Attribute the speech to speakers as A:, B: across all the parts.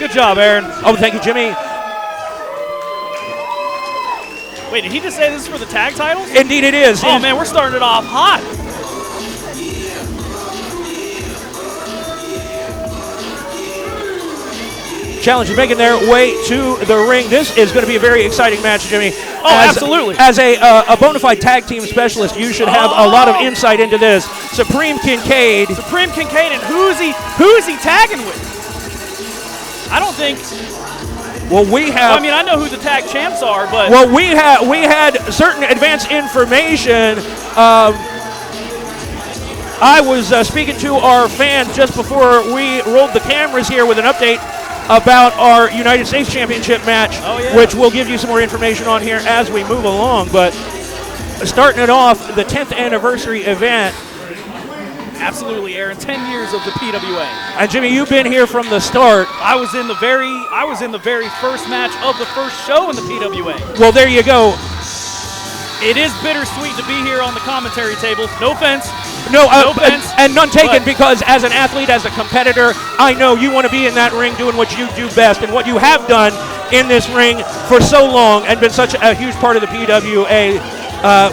A: Good job, Aaron.
B: Oh, thank you, Jimmy.
A: Wait, did he just say this is for the tag titles?
B: Indeed it is.
A: Oh, man, we're starting it off hot.
B: Challengers making their way to the ring. This is going to be a very exciting match, Jimmy.
A: Oh, absolutely.
B: As a bona fide tag team specialist, you should have a lot of insight into this. Supreme Kincaid.
A: Supreme Kincaid, and who's he tagging with? I don't think.
B: Well, we have.
A: I mean, I know who the tag champs are, but.
B: Well, we had certain advanced information. I was speaking to our fans just before we rolled the cameras here with an update about our United States Championship match, which we'll give you some more information on here as we move along. But starting it off, the 10th anniversary event.
A: Absolutely, Aaron. 10 years of the PWA.
B: And Jimmy, you've been here from the start.
A: I was in the very first match of the first show in the PWA.
B: Well, there you go.
A: It is bittersweet to be here on the commentary table. No offense.
B: No
A: offense.
B: And none taken, because as an athlete, as a competitor, I know you want to be in that ring doing what you do best, and what you have done in this ring for so long and been such a huge part of the PWA.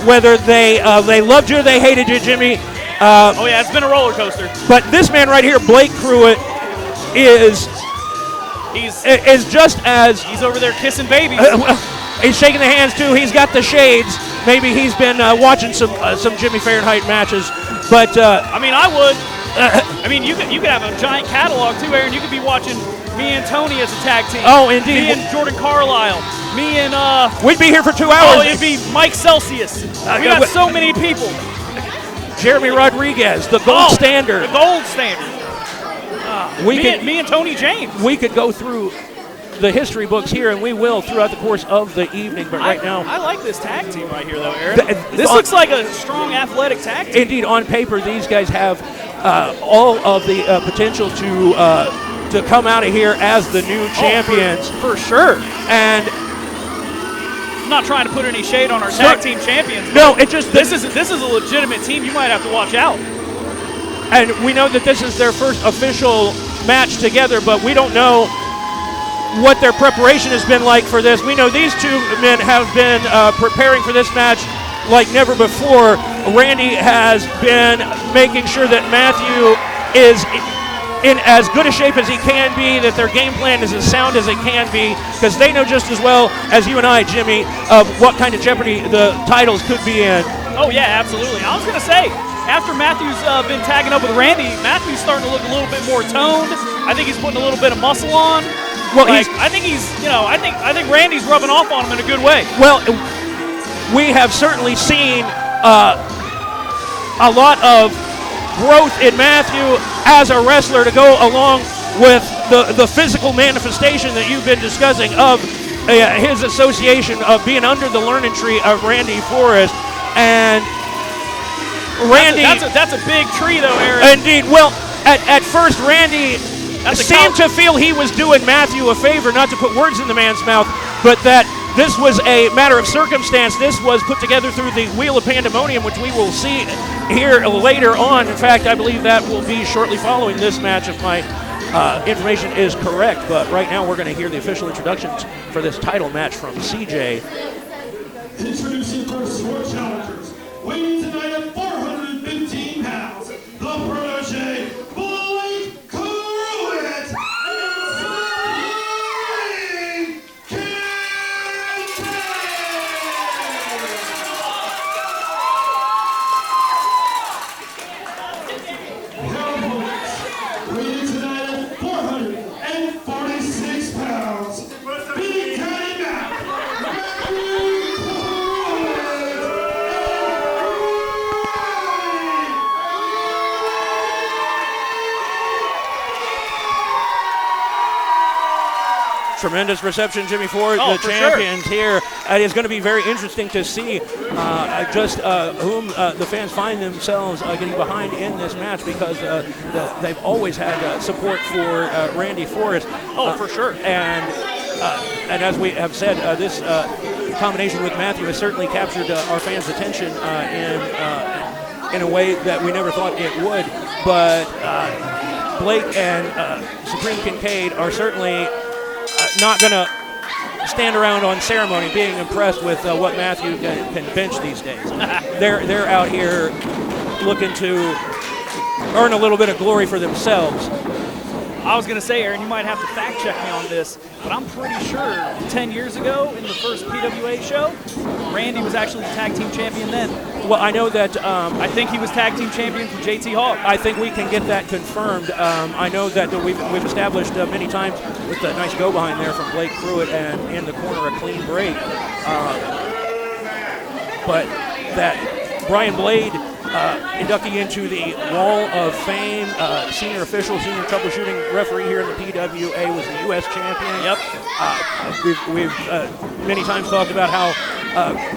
B: Whether they loved you or they hated you, Jimmy.
A: Oh yeah, it's been a roller coaster.
B: But this man right here, Blake Pruitt, is just as
A: he's over there kissing babies.
B: He's shaking the hands too. He's got the shades. Maybe he's been watching some Jimmy Fahrenheit matches. But
A: I mean, I would. I mean, you could have a giant catalog too, Aaron. You could be watching me and Tony as a tag team.
B: Oh, indeed.
A: Me and Jordan Carlisle. Me and
B: we'd be here for 2 hours.
A: Oh, it'd be Mike Celsius. We got so many people.
B: Jeremy Rodriguez, the gold standard.
A: The gold standard. Me and Tony James.
B: We could go through the history books here, and we will throughout the course of the evening. But right now,
A: I like this tag team right here, though, Aaron. This looks like a strong, athletic tag team.
B: Indeed, on paper, these guys have all of the potential to come out of here as the new champions,
A: for sure.
B: And
A: I'm not trying to put any shade on our tag team champions.
B: No, it just
A: this is a legitimate team. You might have to watch out.
B: And we know that this is their first official match together, but we don't know what their preparation has been like for this. We know these two men have been preparing for this match like never before. Randy has been making sure that Matthew is in as good a shape as he can be, that their game plan is as sound as it can be, because they know just as well as you and I, Jimmy, of what kind of jeopardy the titles could be in.
A: Oh, yeah, absolutely. I was going to say, after Matthew's been tagging up with Randy, Matthew's starting to look a little bit more toned. I think he's putting a little bit of muscle on.
B: Well,
A: I think I think Randy's rubbing off on him in a good way.
B: Well, we have certainly seen a lot of growth in Matthew as a wrestler to go along with the physical manifestation that you've been discussing of his association of being under the learning tree of Randy Forrest. And Randy,
A: that's a big tree, though, Aaron.
B: Indeed. Well, at first, Randy seemed to feel he was doing Matthew a favor, not to put words in the man's mouth, but that this was a matter of circumstance. This was put together through the Wheel of Pandemonium, which we will see here later on. In fact, I believe that will be shortly following this match, if my information is correct. But right now, we're going to hear the official introductions for this title match from CJ.
C: Introducing first your challengers, weighing tonight at 415 pounds, the protege, Blake Pruitt, weighing tonight at 446 pounds, Big Tiny Mac.
B: Tremendous reception, Jimmy Ford, the champions here. It is going to be very interesting to see just whom the fans find themselves getting behind in this match, because they've always had support for Randy Forrest.
A: Oh, for sure.
B: And as we have said, this combination with Matthew has certainly captured our fans' attention in a way that we never thought it would. But Blake and Supreme Kincaid are certainly not going to stand around on ceremony being impressed with what Matthew can bench these days. They're out here looking to earn a little bit of glory for themselves.
A: I was going to say, Aaron, you might have to fact check me on this, but I'm pretty sure 10 years ago in the first PWA show, Randy was actually the tag team champion then.
B: Well, I know that
A: I think he was tag team champion for JT Hawk.
B: I think we can get that confirmed. I know that we've established many times with the nice go behind there from Blake Pruitt and in the corner a clean break. But that Brian Blade inducting into the Wall of Fame, senior official, senior troubleshooting referee here in the PWA, was the U.S. champion.
A: Yep.
B: We've many times talked about how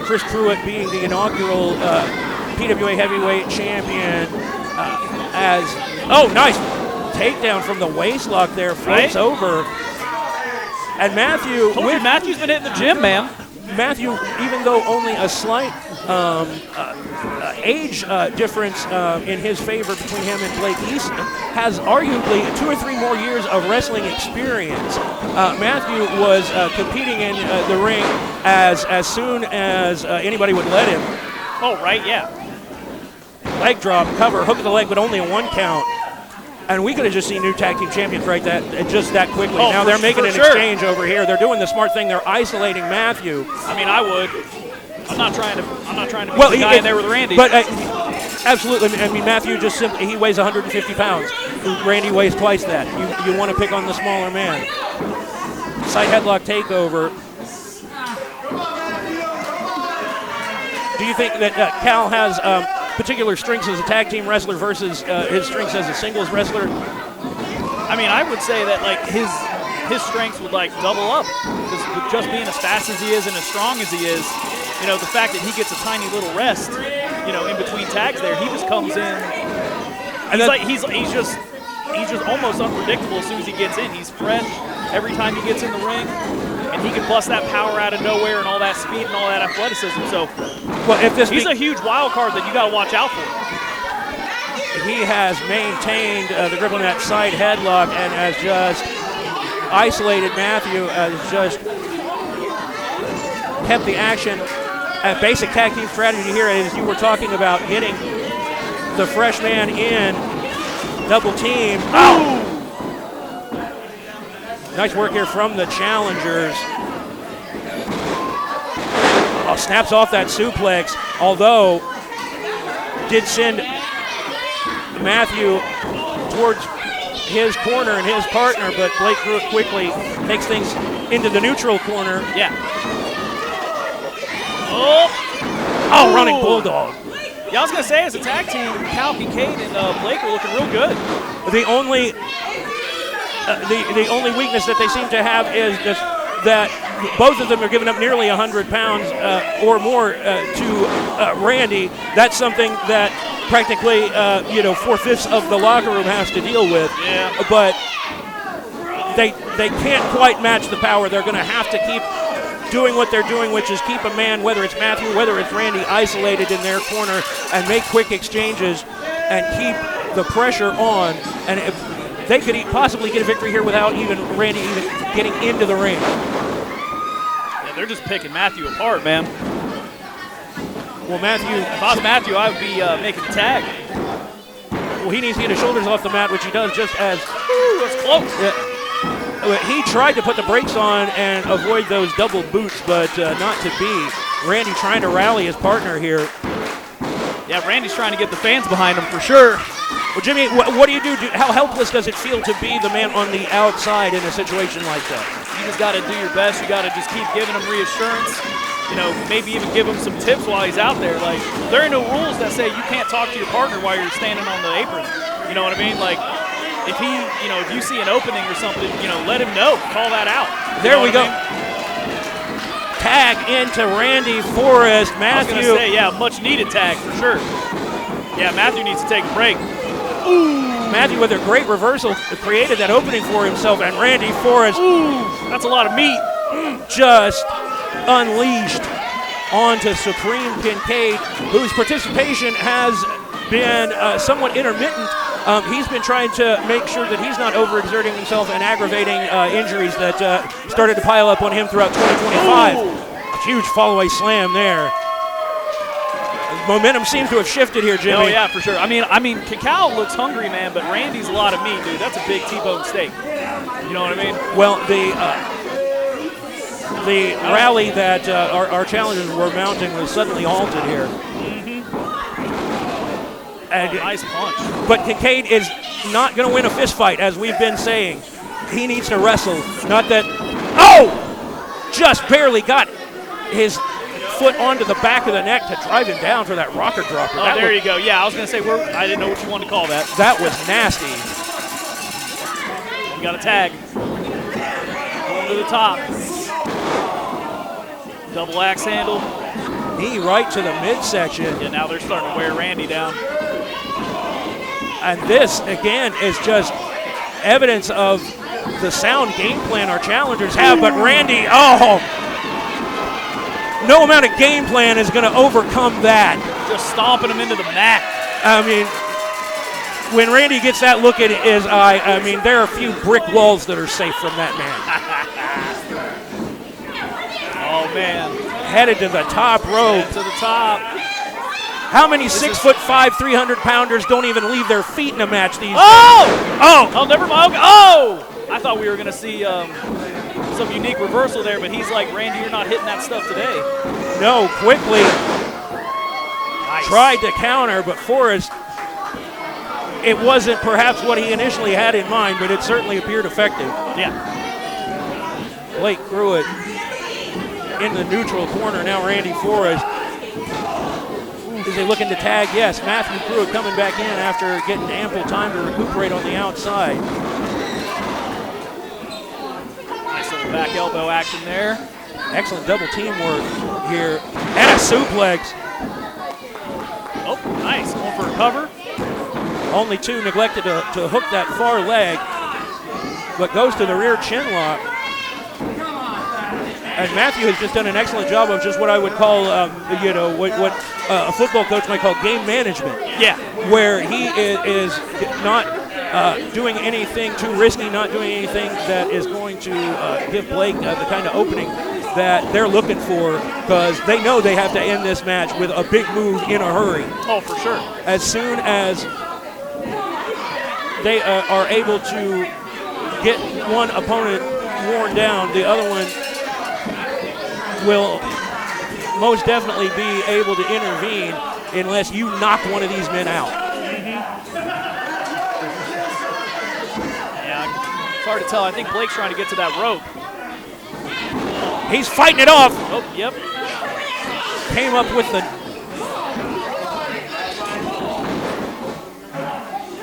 B: Chris Pruitt being the inaugural PWA heavyweight champion nice takedown from the waist lock there, floats over. And Matthew,
A: Matthew's been hitting the gym, man.
B: Matthew, even though only a slight age difference in his favor between him and Blake Easton, has arguably 2 or 3 more years of wrestling experience. Matthew was competing in the ring as soon as anybody would let him.
A: Oh, right, yeah.
B: Leg drop, cover, hook of the leg, but only a 1 count. And we could have just seen new tag team champions right just that quickly.
A: Oh,
B: now they're making an exchange over here. They're doing the smart thing. They're isolating Matthew.
A: I mean, I would. I'm not trying to be the guy in there with Randy.
B: But absolutely. I mean, Matthew just simply, he weighs 150 pounds. Randy weighs twice that. You want to pick on the smaller man. Side headlock takeover. Do you think that Cal has particular strengths as a tag team wrestler versus his strengths as a singles wrestler?
A: I mean, I would say that like his strengths would like double up, because with just being as fast as he is and as strong as he is, you know, the fact that he gets a tiny little rest, you know, in between tags there, he just comes in. He's just almost unpredictable as soon as he gets in. He's fresh every time he gets in the ring, and he can bust that power out of nowhere and all that speed and all that athleticism. So,
B: well,
A: he's a huge wild card that you got to watch out for.
B: He has maintained the grip on that side headlock and has just isolated Matthew, has just kept the action. A basic tag team strategy here, as you were talking about, getting the fresh man in, double team. Oh! Nice work here from the challengers. Oh, snaps off that suplex, although did send Matthew towards his corner and his partner, but Blake Pruitt quickly takes things into the neutral corner.
A: Yeah.
B: Oh, running bulldog.
A: Yeah, I was going to say, as a tag team, Cal Kincaid and Blake are looking real good.
B: The only weakness that they seem to have is just that both of them are giving up nearly 100 pounds or more to Randy. That's something that practically 4/5 of the locker room has to deal with.
A: Yeah.
B: But they can't quite match the power. They're going to have to keep doing what they're doing, which is keep a man, whether it's Matthew, whether it's Randy, isolated in their corner and make quick exchanges and keep the pressure on. And if they could possibly get a victory here without even Randy even getting into the ring.
A: Yeah, they're just picking Matthew apart, man.
B: Well, Matthew,
A: if I was Matthew, I would be making the tag.
B: Well, he needs to get his shoulders off the mat, which he does just as.
A: Ooh, that's close.
B: He tried to put the brakes on and avoid those double boots, but not to be. Randy trying to rally his partner here.
A: Yeah, Randy's trying to get the fans behind him for sure.
B: Well, Jimmy, what do you do? How helpless does it feel to be the man on the outside in a situation like that?
A: You just got to do your best. You got to just keep giving him reassurance. You know, maybe even give him some tips while he's out there. Like, there are no rules that say you can't talk to your partner while you're standing on the apron. You know what I mean? Like, if you see an opening or something, let him know. Call that out.
B: There we go. Tag into Randy Forrest. Matthew.
A: I was going to say, yeah, much needed tag for sure. Yeah, Matthew needs to take a break.
B: Ooh. Matthew with a great reversal created that opening for himself, and Randy Forrest.
A: Ooh, that's a lot of meat.
B: Just unleashed onto Supreme Kincaid, whose participation has been somewhat intermittent he's been trying to make sure that he's not overexerting himself and aggravating injuries that started to pile up on him throughout 2025.
A: Ooh.
B: Huge fall-away slam there. Momentum seems to have shifted here, Jimmy.
A: Oh yeah, for sure. I mean, Cacao looks hungry, man, but Randy's a lot of meat, dude. That's a big T-bone steak. You know what I mean?
B: Well, the rally that our challengers were mounting was suddenly halted here. And,
A: nice punch.
B: but Kincaid is not going to win a fist fight, as we've been saying. He needs to wrestle. Not that. Oh! Just barely got his foot onto the back of the neck to drive him down for that rocker dropper.
A: Oh, there you go. Yeah, I was going to say, I didn't know what you wanted to call that.
B: That was nasty.
A: You got a tag. Going to the top. Double axe handle.
B: Knee right to the midsection.
A: Yeah, now they're starting to wear Randy down.
B: And this, again, is just evidence of the sound game plan our challengers have. But Randy, no amount of game plan is going to overcome that.
A: Just stomping him into the mat.
B: I mean, when Randy gets that look in his eye, I mean, there are a few brick walls that are safe from that man.
A: Oh, man.
B: Headed to the top rope.
A: Head to the top.
B: How many 6'5", 300-pounders don't even leave their feet in a match these days?
A: Oh, never mind. Oh! I thought we were going to see some unique reversal there, but he's like, Randy, you're not hitting that stuff today.
B: No, quickly
A: Nice.
B: tried to counter, but Forrest, it wasn't perhaps what he initially had in mind, but it certainly appeared effective.
A: Yeah.
B: Blake Pruitt in the neutral corner. Now Randy Forrest. Is he looking to tag? Yes. Matthew Pruitt coming back in after getting ample time to recuperate on the outside.
A: Nice little back elbow action there.
B: Excellent double teamwork here. And a suplex.
A: Oh, nice. Going for a cover.
B: Only two neglected to hook that far leg, but goes to the rear chin lock. And Matthew has just done an excellent job of just what I would call, what a football coach might call game management.
A: Yeah.
B: Where he is not doing anything too risky, not doing anything that is going to give Blake the kind of opening that they're looking for, because they know they have to end this match with a big move in a hurry.
A: Oh, for sure.
B: As soon as they are able to get one opponent worn down, the other one will most definitely be able to intervene unless you knock one of these men out.
A: Yeah, it's hard to tell. I think Blake's trying to get to that rope.
B: He's fighting it off.
A: Oh, yep.
B: Came up with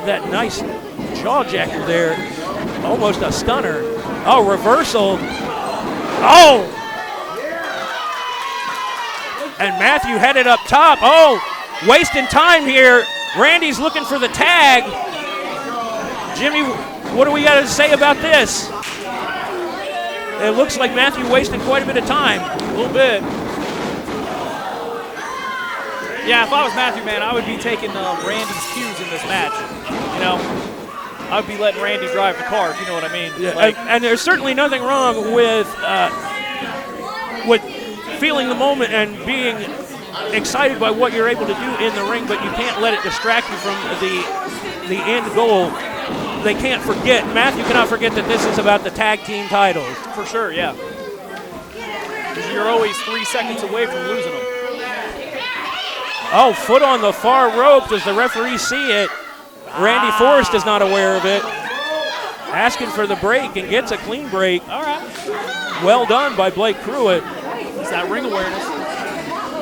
B: that nice jaw jacker there. Almost a stunner. Oh, reversal. Oh! And Matthew headed up top. Oh, wasting time here. Randy's looking for the tag. Jimmy, what do we got to say about this? It looks like Matthew wasted quite a bit of time.
A: A little bit. Yeah, if I was Matthew, man, I would be taking Randy's cues in this match. You know, I would be letting Randy drive the car, if you know what I mean.
B: Yeah,
A: Like,
B: and there's certainly nothing wrong with feeling the moment and being excited by what you're able to do in the ring, but you can't let it distract you from the end goal. They can't forget, Matthew cannot forget that this is about the tag team titles.
A: for sure, yeah. Because you're always 3 seconds away from losing them.
B: Oh, foot on the far rope. Does the referee see it? Randy Forrest is not aware of it. Asking for the break and gets a clean break.
A: All right.
B: Well done by Blake Pruitt.
A: It's that ring awareness.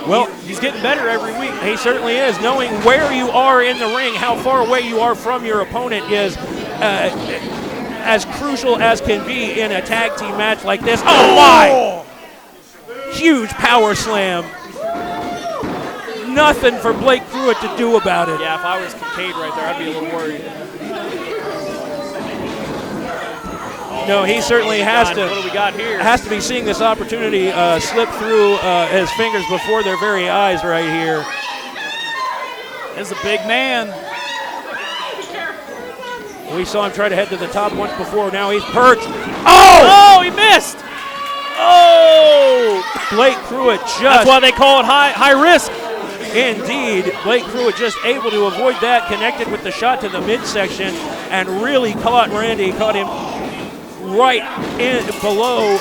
B: Well,
A: He's getting better every week.
B: he certainly is. Knowing where you are in the ring, how far away you are from your opponent is as crucial as can be in a tag team match like this. Oh, my! Huge power slam. Nothing for Blake Pruitt to do about it.
A: Yeah, if I was Kincaid right there, I'd be a little worried.
B: No, he certainly has
A: God, what do we got here?
B: has to be seeing this opportunity slip through his fingers before their very eyes right here.
A: This is a big man.
B: We saw him try to head to the top once before. Now he's perched.
A: Oh, he missed. Oh,
B: Blake Pruitt
A: that's
B: just,
A: why they call it high risk.
B: indeed, Blake Pruitt just able to avoid that, connected with the shot to the midsection, and really caught Randy, caught him right in below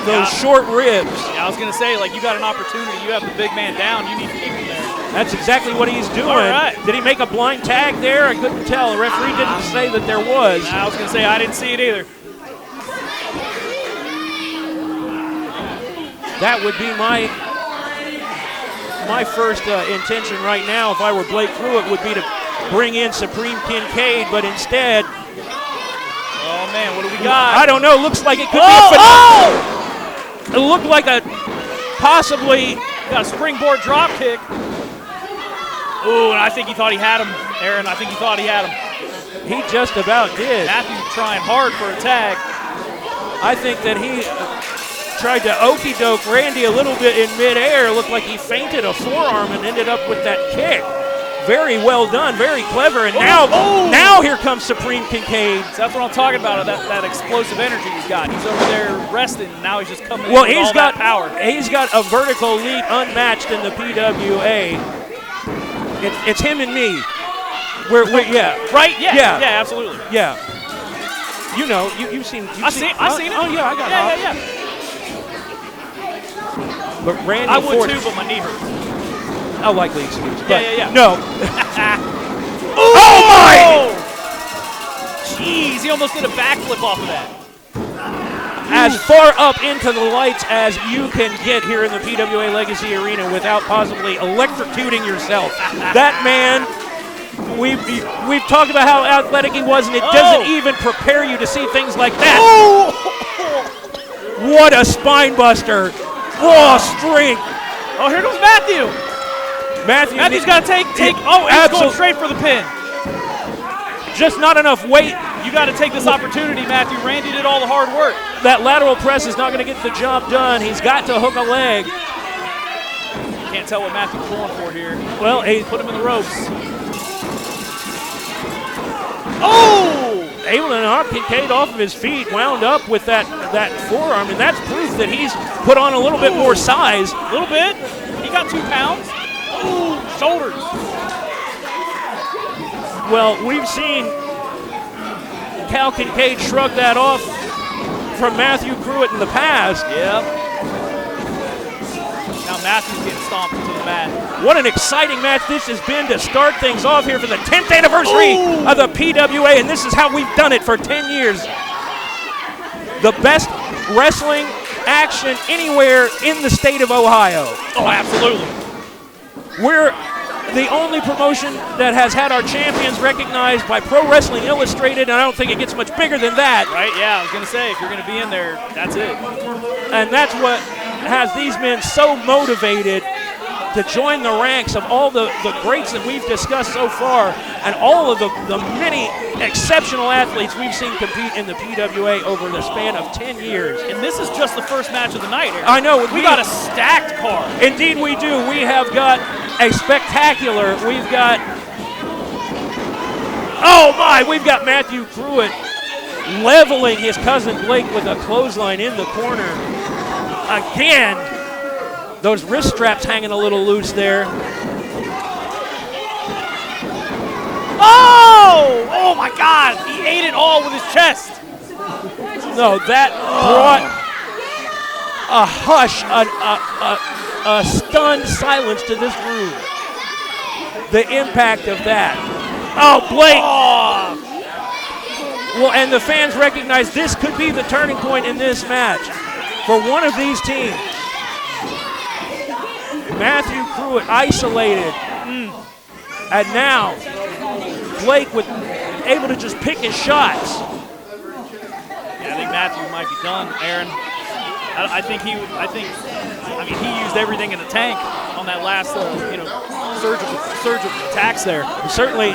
B: those short ribs.
A: Yeah, I was gonna say, like, you got an opportunity. You have the big man down. You need to keep him there.
B: That's exactly what he's doing.
A: All right.
B: Did he make a blind tag there? I couldn't tell. The referee didn't say that there was.
A: I was gonna say I didn't see it either.
B: That would be my first intention right now if I were Blake Pruitt, would be to bring in Supreme Kincaid, but instead,
A: Oh man, what do we got?
B: I don't know, looks like it could
A: Oh!
B: be a it looked like a possibly,
A: Got a springboard drop kick. Ooh, and I think he thought he had him, Aaron. I think he thought he had him.
B: he just about did.
A: Matthew trying hard for a tag.
B: I think that he tried to okey doke Randy a little bit in midair. Looked like he feinted a forearm and ended up with that kick. Very well done, very clever. And now here comes Supreme Kincaid.
A: So that's what I'm talking about, that explosive energy he's got. He's over there resting, and now he's just coming in
B: Well,
A: with all that power.
B: He's got a vertical leap unmatched in the PWA. It's him and me. Yeah.
A: Right? Yeah.
B: Yeah.
A: Yeah, absolutely.
B: Yeah. You know, you've seen.
A: I've seen it.
B: Oh yeah, I got it.
A: Yeah.
B: But Randy
A: I would
B: Ford,
A: too, but my knee hurts.
B: a likely excuse. But
A: Yeah.
B: No.
A: Oh my! Jeez, he almost did a backflip off of that.
B: As far up into the lights as you can get here in the PWA Legacy Arena without possibly electrocuting yourself. That man, we've talked about how athletic he was, and it doesn't even prepare you to see things like that.
A: Oh!
B: What a spine buster. Raw strength.
A: Oh, here comes Matthew. Matthew's got to take. Oh, he's going straight for the pin.
B: Just not enough weight.
A: You got to take this opportunity, Matthew. Randy did all the hard work.
B: That lateral press is not going to get the job done. He's got to hook a leg.
A: Can't tell what Matthew's going for here.
B: Well, he
A: Put him in the ropes. Oh!
B: able to knock Kincaid off of his feet, wound up with that forearm, and that's proof that he's put on a little bit more size.
A: A little bit. He got 2 pounds. Ooh, shoulders.
B: Well, we've seen Cal Kincaid shrug that off from Matthew Pruitt in the past.
A: Yep. Now Matthew's getting stomped into the mat.
B: What an exciting match this has been to start things off here for the 10th anniversary of the PWA, and this is how we've done it for 10 years. The best wrestling action anywhere in the state of Ohio.
A: Oh, absolutely.
B: We're the only promotion that has had our champions recognized by Pro Wrestling Illustrated, and I don't think it gets much bigger than that.
A: Right, yeah, I was going to say, if you're going to be in there, that's it.
B: And that's what has these men so motivated to join the ranks of all the greats that we've discussed so far, and all of the many exceptional athletes we've seen compete in the PWA over the span of 10 years.
A: And this is just the first match of the night, Aaron.
B: I know.
A: We got a stacked card.
B: Indeed we do. We have got a spectacular, we've got Matthew Pruitt leveling his cousin Blake with a clothesline in the corner. Again, those wrist straps hanging a little loose there.
A: Oh! Oh my God! He ate it all with his chest.
B: No, that brought a hush, a stunned silence to this room. The impact of that. Oh, Blake!
A: Oh.
B: Well, and the fans recognize this could be the turning point in this match for one of these teams. Matthew Pruitt isolated. And now Blake able to just pick his shots.
A: Yeah, I think Matthew might be done, Aaron. I think he used everything in the tank on that last surge of attacks there.
B: He certainly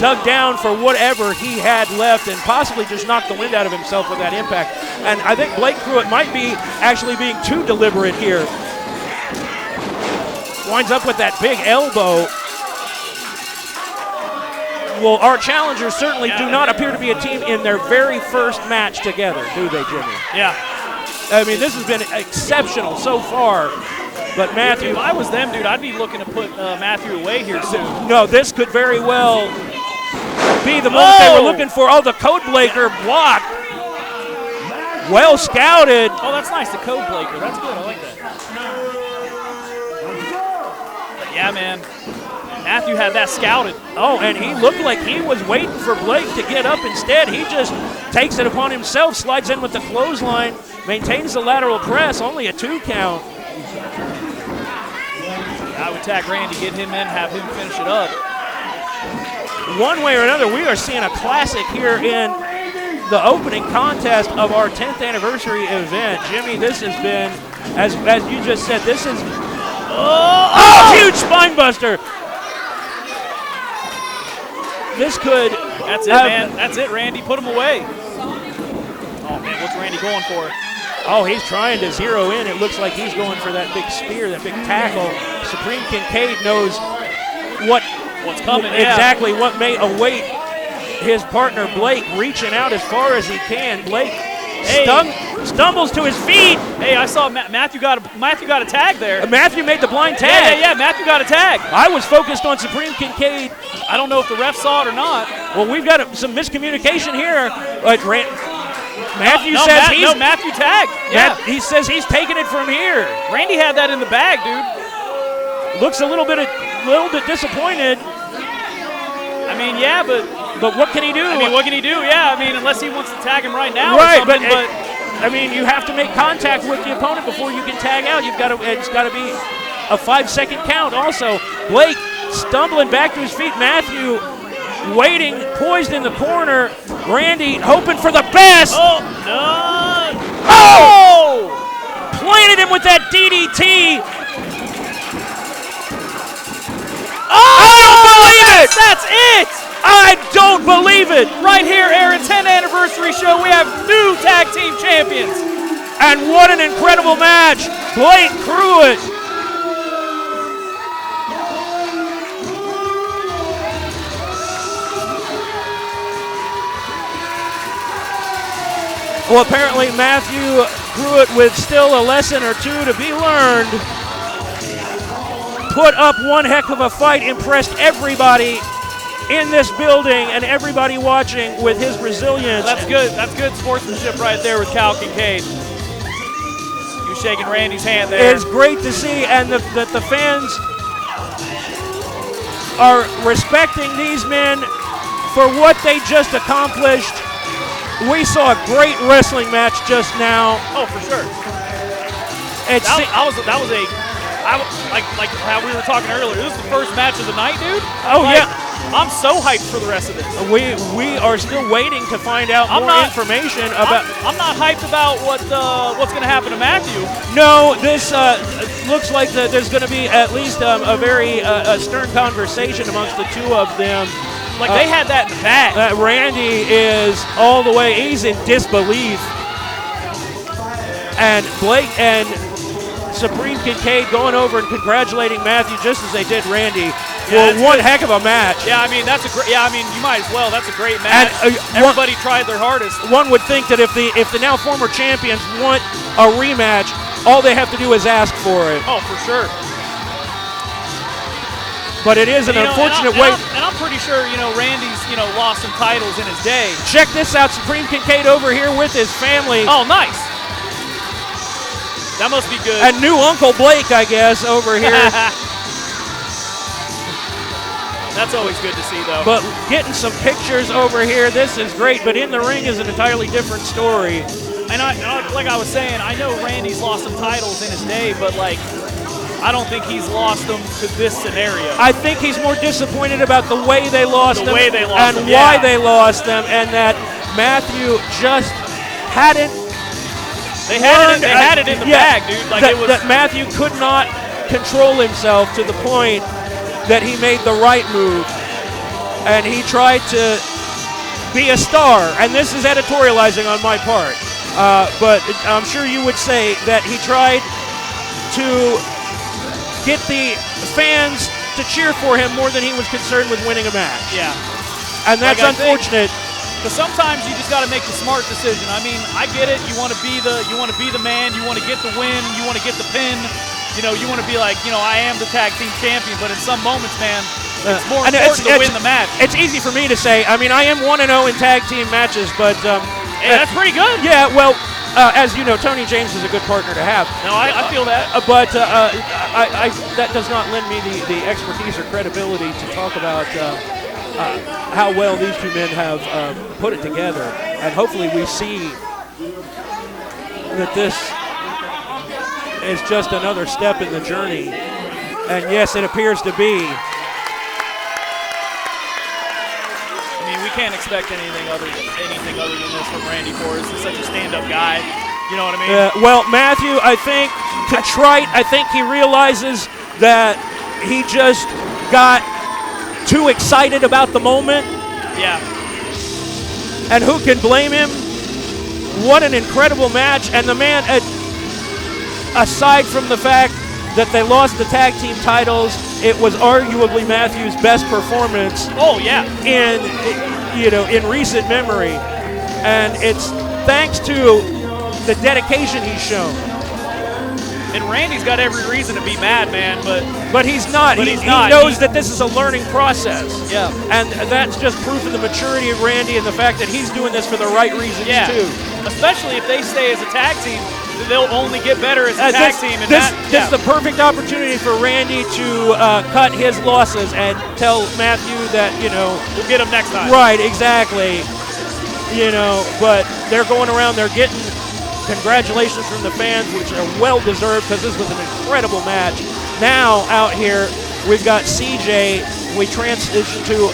B: dug down for whatever he had left and possibly just knocked the wind out of himself with that impact. And I think Blake Pruitt might be actually being too deliberate here. Winds up with that big elbow. Well, our challengers certainly do not appear to be a team in their very first match together, do they, Jimmy?
A: Yeah.
B: I mean, this has been exceptional so far. But Matthew,
A: If I was them, dude, I'd be looking to put Matthew away here soon.
B: no, this could very well be the moment they were looking for. Oh, the code breaker block. Well scouted.
A: Oh, that's nice. The code breaker. That's good. I like that. But yeah, man. Matthew had that scouted.
B: Oh, and he looked like he was waiting for Blake to get up instead. He just takes it upon himself, slides in with the clothesline, maintains the lateral press, only a 2 count.
A: I would tag Randy, get him in, have him finish it up.
B: One way or another, we are seeing a classic here in the opening contest of our 10th anniversary event. Jimmy, this has been, as you just said, this is huge spine buster. This could.
A: That's it, man. That's it, Randy. Put him away. Oh, man, what's Randy going for?
B: Oh, he's trying to zero in. It looks like he's going for that big spear, that big tackle. Supreme Kincaid knows
A: What's coming,
B: exactly what may await his partner Blake, reaching out as far as he can. Blake stumbles to his feet.
A: Hey, I saw Matthew got a tag there.
B: Matthew made the blind tag.
A: Yeah, Matthew got a tag.
B: I was focused on Supreme Kincaid.
A: I don't know if the ref saw it or not.
B: Well, we've got some miscommunication here. Matthew says he's
A: Matthew tagged. Yeah,
B: he says he's taking it from here.
A: Randy had that in the bag, dude.
B: Looks a little bit disappointed.
A: I mean, yeah, but
B: what can he do?
A: I mean, what can he do? Yeah, I mean, unless he wants to tag him right now
B: right,
A: or something.
B: But I mean, you have to make contact with the opponent before you can tag out. It's got to be a 5-second count. Also, Blake stumbling back to his feet. Matthew waiting, poised in the corner. Randy hoping for the best.
A: Oh no!
B: Oh! Planted him with that DDT. I don't believe it!
A: That's it!
B: I don't believe it!
A: Right here, Aaron, 10th anniversary show. We have new tag team champions.
B: And what an incredible match! Blake Pruitt. Well, apparently Matthew Pruitt, with still a lesson or two to be learned, put up one heck of a fight, impressed everybody in this building and everybody watching with his resilience.
A: That's good. That's good sportsmanship right there with Cal Kincaid. You shaking Randy's hand there.
B: It's great to see, and that the fans are respecting these men for what they just accomplished. We saw a great wrestling match just now.
A: Oh, for sure. Like how we were talking earlier. This is the first match of the night, dude.
B: Oh, yeah.
A: I'm so hyped for the rest of this.
B: We are still waiting to find out more information about.
A: I'm not hyped about what's going to happen to Matthew.
B: No, this looks like there's going to be at least a very stern conversation amongst the two of them.
A: Like they had that in the bag.
B: Randy is all the way. He's in disbelief, and Blake and Supreme Kincaid going over and congratulating Matthew just as they did Randy.
A: Yeah,
B: well, one heck of a match.
A: Yeah, I mean that's a great. Yeah, I mean you might as well. That's a great match.
B: And,
A: everybody tried their hardest.
B: One would think that if the now former champions want a rematch, all they have to do is ask for it.
A: Oh, for sure.
B: But it is an unfortunate way.
A: And I'm pretty sure Randy's lost some titles in his day.
B: Check this out, Supreme Kincaid over here with his family.
A: Oh, nice. That must be good.
B: And new Uncle Blake, I guess, over here.
A: That's always good to see, though.
B: But getting some pictures over here, this is great. But in the ring is an entirely different story.
A: And like I was saying, I know Randy's lost some titles in his day, but I don't think he's lost them to this scenario.
B: I think he's more disappointed about the way they lost them.
A: Why they
B: lost them, and that Matthew just hadn't.
A: They had it in the bag, dude.
B: That Matthew could not control himself to the point that he made the right move, and he tried to be a star. And this is editorializing on my part, but I'm sure you would say that he tried to get the fans to cheer for him more than he was concerned with winning a match.
A: Yeah.
B: And that's
A: Like, I think-
B: unfortunate.
A: Because sometimes you just got to make the smart decision. I mean, I get it. You want to be the man. You want to get the win. You want to get the pin. You know, you want to be like, I am the tag team champion. But in some moments, man, it's more
B: And
A: important to win the match.
B: It's easy for me to say. I mean, I am 1-0 in tag team matches, but
A: Hey, that's pretty good.
B: yeah. Well, as you know, Tony James is a good partner to have.
A: No, I feel that.
B: But that does not lend me the expertise or credibility to talk about how well these two men have put it together. And hopefully we see that this is just another step in the journey. And yes, it appears to be.
A: I mean, we can't expect anything other than this from Randy Forrest. He's such a stand-up guy. You know what I mean?
B: Well, Matthew, I think, contrite, I think he realizes that he just got too excited about the moment.
A: Yeah.
B: And who can blame him? What an incredible match. And the man, aside from the fact that they lost the tag team titles, it was arguably Matthew's best performance
A: Oh, yeah.
B: in recent memory. And it's thanks to the dedication he's shown.
A: And Randy's got every reason to be mad, man,
B: But he's not.
A: But
B: he,
A: he's
B: he
A: not.
B: knows that this is a learning process.
A: Yeah.
B: And that's just proof of the maturity of Randy and the fact that he's doing this for the right reasons,
A: yeah.
B: too.
A: Especially if they stay as a tag team, they'll only get better as a tag team. And
B: this is the perfect opportunity for Randy to cut his losses and tell Matthew that,
A: we'll get him next time.
B: right, exactly. But they're going around, they're getting congratulations from the fans, which are well-deserved because this was an incredible match. Now, out here, we've got CJ. We transition to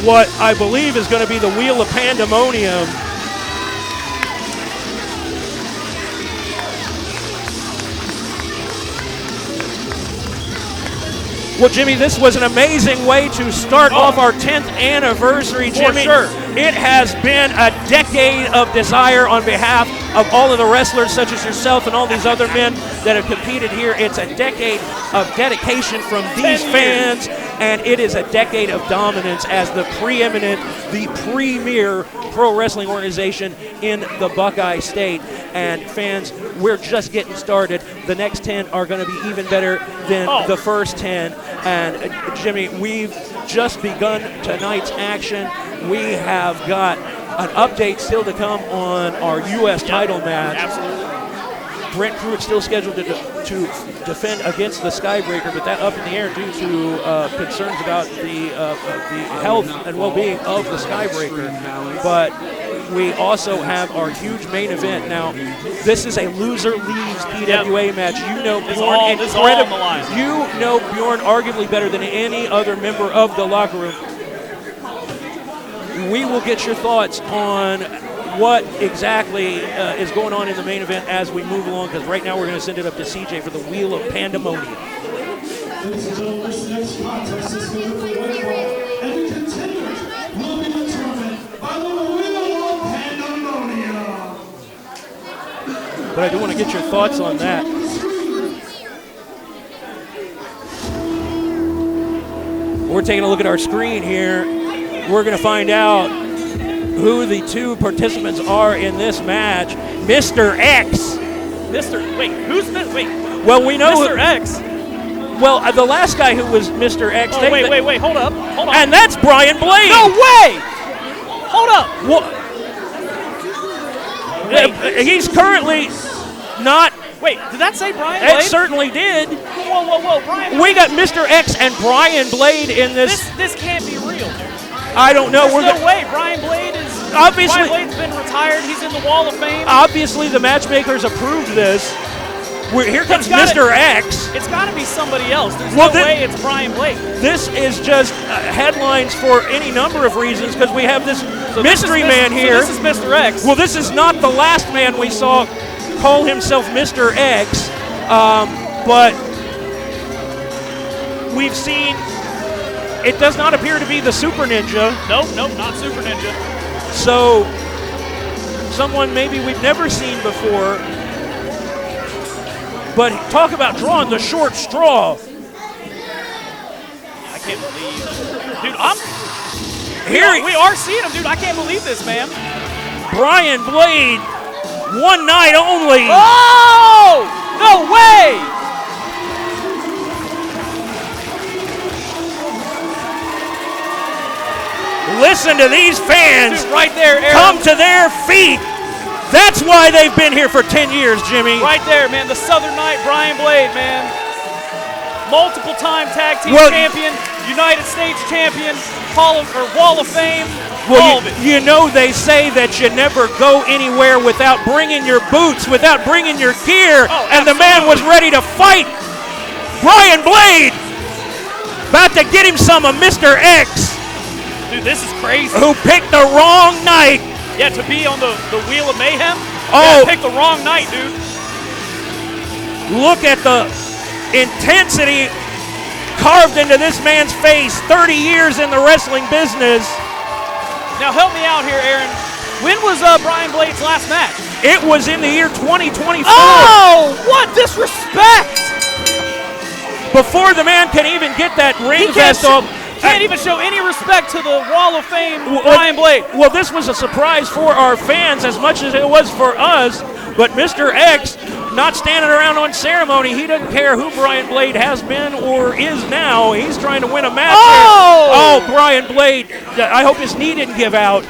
B: what I believe is going to be the Wheel of Pandemonium. Well, Jimmy, this was an amazing way to start off our 10th anniversary, Jimmy.
A: sure.
B: It has been a decade of desire on behalf of all of the wrestlers, such as yourself and all these other men that have competed here. It's a decade of dedication from these
A: 10
B: fans, and it is a decade of dominance as the preeminent, the premier pro wrestling organization in the Buckeye State. And fans, we're just getting started. The next 10 are going to be even better than the first 10. And Jimmy, we've just begun tonight's action. We have got an update still to come on our U.S. title match.
A: Absolutely.
B: Brent Pruitt still scheduled to defend against the Skybreaker, but that up in the air due to concerns about the health and well-being of the Skybreaker. But we also have our huge main event. Now, this is a loser leaves PWA match. You know
A: This
B: Bjorn
A: is all on the line.
B: You know Bjorn arguably better than any other member of the locker room. We will get your thoughts on what exactly is going on in the main event as we move along, because right now we're going to send it up to CJ for the Wheel of Pandemonium.
C: Ladies and gentlemen, this next contest is scheduled for one fall, and the contenders will be determined by the Wheel of Pandemonium.
B: But I do want to get your thoughts on that. We're taking a look at our screen here. We're going to find out who the two participants are in this match. Mr. X.
A: Who's this? Wait,
B: Well, we know
A: Mr. X.
B: Well, the last guy who was Mr. X.
A: Oh, wait, hold up.
B: And that's Brian Blade.
A: No way! Hold up.
B: He's currently not.
A: Wait, did that say Brian
B: It
A: Blade?
B: certainly did.
A: Whoa, Brian.
B: We got Mr. X and Brian Blade in this.
A: This can't be real.
B: I don't know.
A: There's no way. Brian Blade is.
B: Obviously-
A: Brian Blade's been retired. He's in the Wall of Fame.
B: Obviously, the matchmakers approved this. Here comes
A: gotta-
B: Mr. X.
A: It's got to be somebody else. There's
B: Well,
A: no way it's Brian Blade.
B: This is just headlines for any number of reasons because we have this mystery man here.
A: So this is Mr. X.
B: Well, this is not the last man we saw call himself Mr. X, but we've seen it does not appear to be the Super Ninja.
A: Nope, not Super Ninja.
B: So someone maybe we've never seen before. But talk about drawing the short straw.
A: I can't believe. Dude, We are seeing him, dude. I can't believe this, man.
B: Brian Blade, one night only.
A: Oh! No way!
B: Listen to these fans
A: Dude, right there, Aaron.
B: come to their feet. That's why they've been here for 10 years, Jimmy.
A: Right there, man. The Southern Knight, Brian Blade, man. Multiple-time tag team champion, United States champion, Wall of Fame, all of it.
B: You know they say that you never go anywhere without bringing your boots, without bringing your gear, and the man was ready to fight. Brian Blade, about to get him some of Mr. X.
A: Dude, this is crazy.
B: Who picked the wrong night.
A: Yeah, to be on the Wheel of Mayhem?
B: Oh.
A: Yeah, picked the wrong night, dude.
B: Look at the intensity carved into this man's face. 30 years in the wrestling business.
A: Now help me out here, Aaron. When was Brian Blade's last match?
B: It was in the year 2024.
A: Oh, what disrespect!
B: Before the man can even get that ring vest off.
A: Can't even show any respect to the Wall of Fame, Brian Blade.
B: Well, this was a surprise for our fans as much as it was for us. But Mr. X, not standing around on ceremony. He doesn't care who Brian Blade has been or is now. He's trying to win a match. Oh, Brian Blade. I hope his knee didn't give out.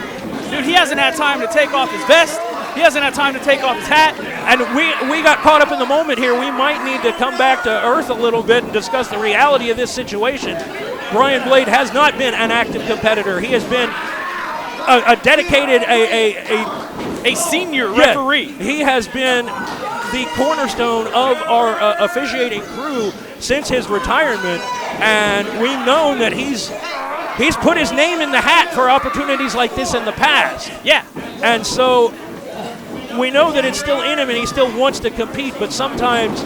A: Dude, he hasn't had time to take off his vest. He hasn't had time to take off his hat.
B: And we got caught up in the moment here. We might need to come back to earth a little bit and discuss the reality of this situation. Brian Blade has not been an active competitor. He has been a dedicated,
A: a senior referee.
B: He has been the cornerstone of our officiating crew since his retirement, and we've known that he's put his name in the hat for opportunities like this in the past.
A: Yeah.
B: And so we know that it's still in him and he still wants to compete, but sometimes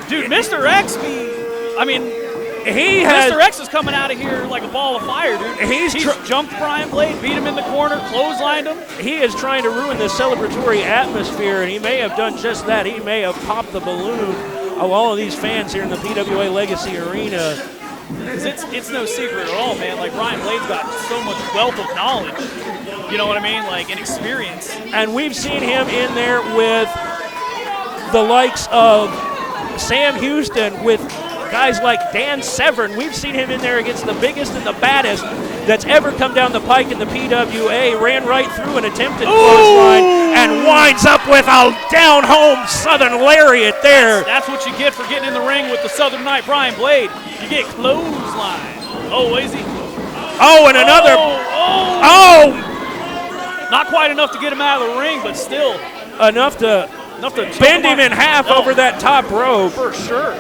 A: dude, Mr. X, Mr. X is coming out of here like a ball of fire, dude. He's jumped Brian Blade, beat him in the corner, clotheslined him.
B: He is trying to ruin the celebratory atmosphere, and he may have done just that. He may have popped the balloon of all of these fans here in the PWA Legacy Arena.
A: Because it's no secret at all, man. Like, Brian Blade's got so much wealth of knowledge. You know what I mean? Like, and experience.
B: And we've seen him in there with the likes of Sam Houston, with guys like Dan Severn. We've seen him in there against the biggest and the baddest that's ever come down the pike in the PWA. Ran right through an attempted clothesline and winds up with a down-home Southern lariat there.
A: That's what you get for getting in the ring with the Southern Knight Brian Blade. You get clothesline. Oh, is he?
B: Oh, and another. Oh!
A: Not quite enough to get him out of the ring, but still.
B: Enough to bend him in half over that top rope.
A: For sure.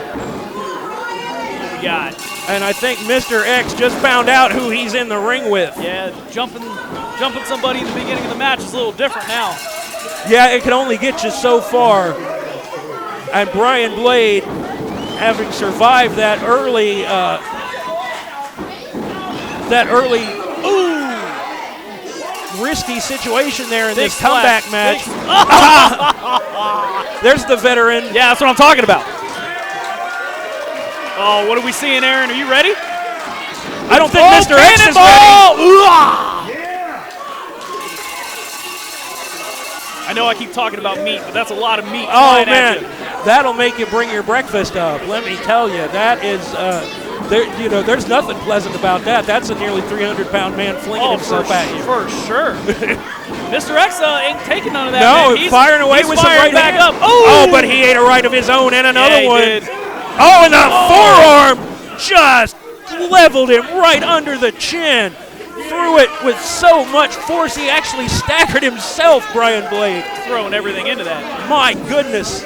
A: God.
B: And I think Mr. X just found out who he's in the ring with.
A: Yeah, jumping somebody in the beginning of the match is a little different now.
B: Yeah, it can only get you so far. And Brian Blade, having survived that early risky situation there in this comeback match. There's the veteran.
A: Yeah, that's what I'm talking about. Oh, what are we seeing, Aaron? Are you ready?
B: I don't think Mr. X is ready.
A: I know I keep talking about meat, but that's a lot of meat.
B: Oh, man. That'll make you bring your breakfast up. Let me tell you, that is, there's nothing pleasant about that. That's a nearly 300-pound man flinging himself at you.
A: For sure. Mr. X ain't taking none of that.
B: No,
A: man.
B: firing away with some right
A: back
B: hand.
A: up.
B: Oh, but he ate a right of his own and another one.
A: Did.
B: Oh, and the forearm just leveled him right under the chin. Threw it with so much force, he actually staggered himself, Brian Blade.
A: Throwing everything into that.
B: My goodness.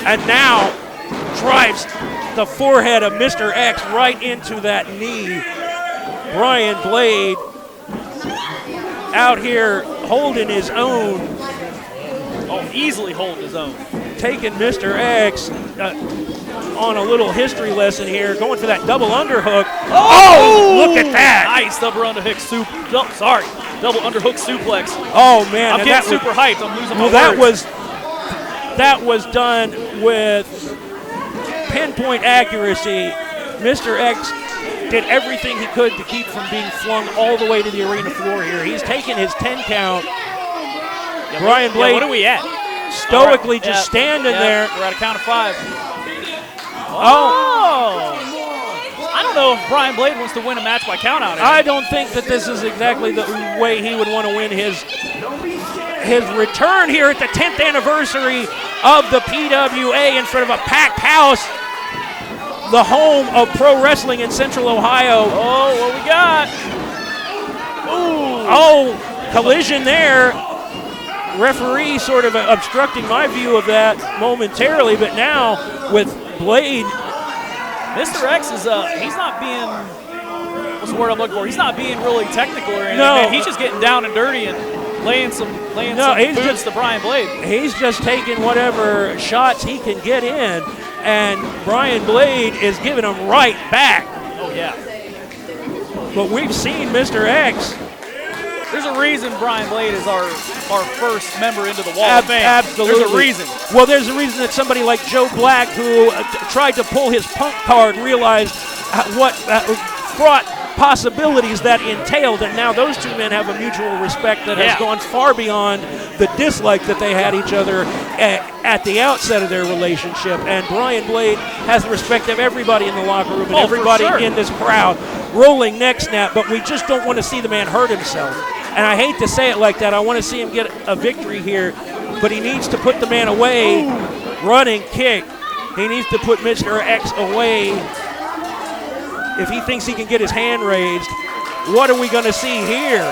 B: And now drives the forehead of Mr. X right into that knee. Brian Blade out here holding his own.
A: Oh, easily holding his own.
B: Taking Mr. X on a little history lesson here, going for that double underhook. Oh, look at that.
A: Nice double underhook double underhook suplex.
B: Oh, man.
A: I'm getting super hyped. I'm losing my words.
B: That was done with pinpoint accuracy. Mr. X did everything he could to keep from being flung all the way to the arena floor here. He's taken his 10 count. Brian Blade
A: what are we at?
B: stoically just standing there.
A: We're at a count of 5.
B: Oh,
A: I don't know if Brian Blade wants to win a match by count out.
B: I don't think that this is exactly the way he would want to win his return here at the 10th anniversary of the PWA in front of a packed house, the home of pro wrestling in Central Ohio.
A: Oh, what we got? Ooh.
B: Oh, collision there. Referee sort of obstructing my view of that momentarily, but now with Blade.
A: Mr. X is, he's not being, what's the word I'm looking for? He's not being really technical or anything.
B: No.
A: Man. He's just getting down and dirty and laying some boots to Brian Blade.
B: He's just taking whatever shots he can get in, and Brian Blade is giving them right back.
A: Oh, yeah.
B: But we've seen Mr. X.
A: There's a reason Brian Blade is our first member into the Wall of Fame.
B: Absolutely.
A: There's a reason.
B: Well, there's a reason that somebody like Joe Black, who tried to pull his punk card, realized what fraught possibilities that entailed, and now those two men have a mutual respect that has gone far beyond the dislike that they had each other at the outset of their relationship. And Brian Blade has the respect of everybody in the locker room and everybody in this crowd. Rolling neck snap, but we just don't want to see the man hurt himself. And I hate to say it like that. I want to see him get a victory here, but he needs to put the man away. Running kick. He needs to put Mr. X away. If he thinks he can get his hand raised, what are we going to see here?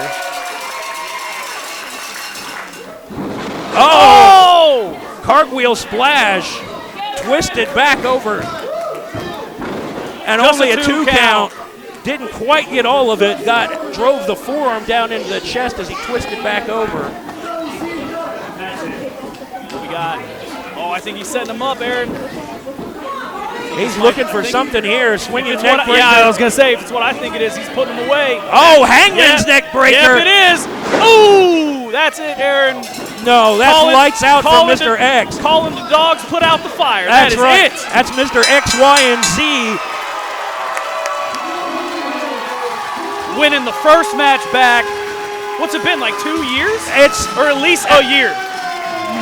B: Oh! Cartwheel splash. Twisted back over. And
A: Just
B: only
A: a
B: a 2
A: 2
B: count. Didn't quite get all of it. Drove the forearm down into the chest as he twisted back over.
A: What we got? Oh, I think he's setting him up, Aaron.
B: He's looking for something here. Swinging neck breaker.
A: Yeah, I was going to say, if it's what I think it is, he's putting him away.
B: Oh, Hangman's neck breaker.
A: Yep, it is. Ooh, that's it, Aaron.
B: No, that's lights out from Mr. X.
A: Calling the dogs, put out the fire.
B: That's right.
A: It.
B: That's Mr. X, Y, and Z.
A: Winning the first match back. What's it been, like 2 years? Or at least a year.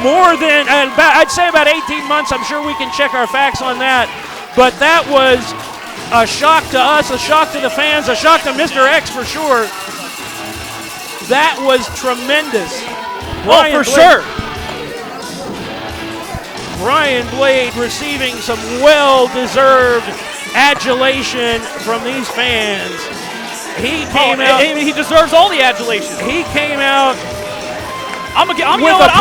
B: More than, I'd say about 18 months. I'm sure we can check our facts on that. But that was a shock to us, a shock to the fans, a shock to Mr. X for sure. That was tremendous.
A: Sure.
B: Brian Blade receiving some well-deserved adulation from these fans. He came out.
A: He deserves all the adulation.
B: He came out.
A: I'm gonna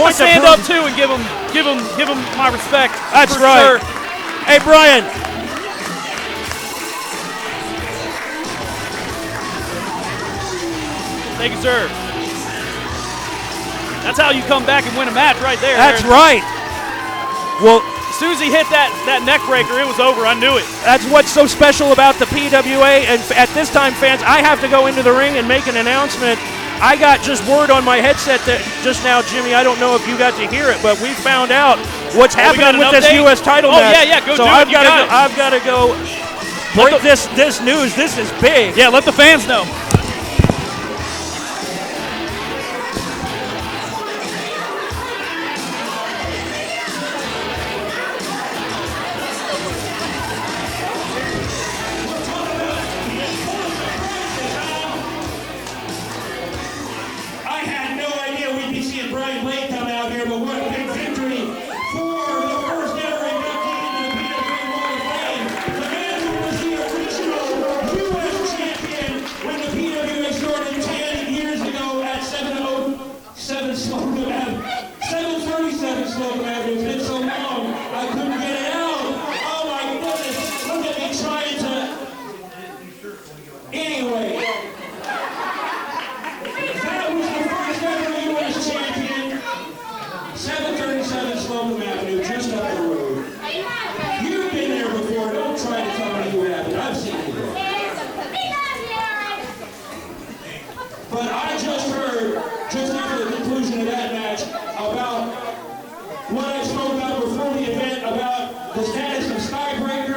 A: stand up too and give him my respect.
B: That's right. Sure. Hey, Brian.
A: Thank you, sir. That's how you come back and win a match right there.
B: That's right. Well,
A: as soon as he hit that neck breaker, it was over. I knew it.
B: That's what's so special about the PWA. And at this time, fans, I have to go into the ring and make an announcement. I got just word on my headset that just now, Jimmy, I don't know if you got to hear it, but we found out what's happening with this U.S. title match.
A: Yeah, go
B: so
A: do
B: I've
A: it.
B: I've got to go break this news. This is big.
A: Yeah, let the fans know.
C: What I spoke about before the event about the status of Skybreaker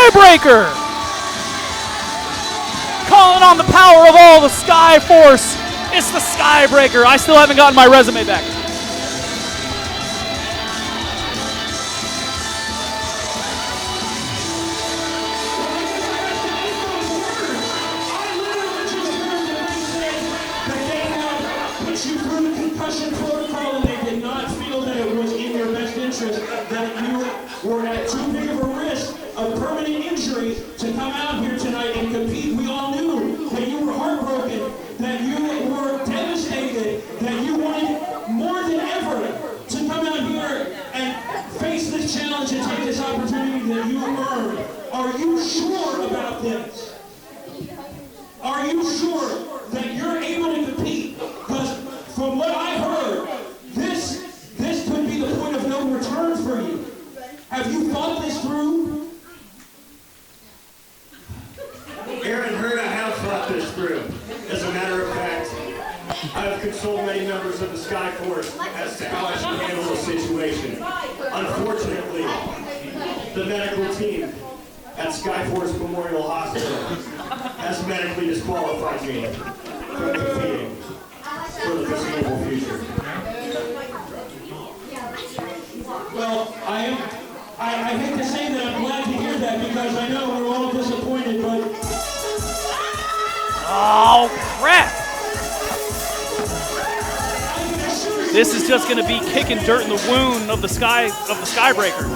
A: Skybreaker! Calling on the power of all the Sky Force. It's the Skybreaker. I still haven't gotten my resume back.
C: You through the concussion protocol and they did not feel that it was in your best interest, that you were at too big of a risk of permanent injury to come out here tonight and compete. We all knew that you were heartbroken, that you were devastated, that you wanted more than ever to come out here and face this challenge and take this opportunity that you earned. Are you sure about this? Are you sure that you're able to compete? Because from what I heard, this could be the point of no return for you. Have you thought this through?
D: Aaron Heard, I have thought this through. As a matter of fact, I've consulted many members of the Sky Force as to how I should handle the situation. Unfortunately, the medical team at Sky Force Memorial Hospital has medically disqualified me from competing for the foreseeable future.
C: Well, I hate to say that I'm glad to hear that because I know we're all disappointed, but
A: Oh, crap! This is just going to be kicking dirt in the wound of the Skybreaker.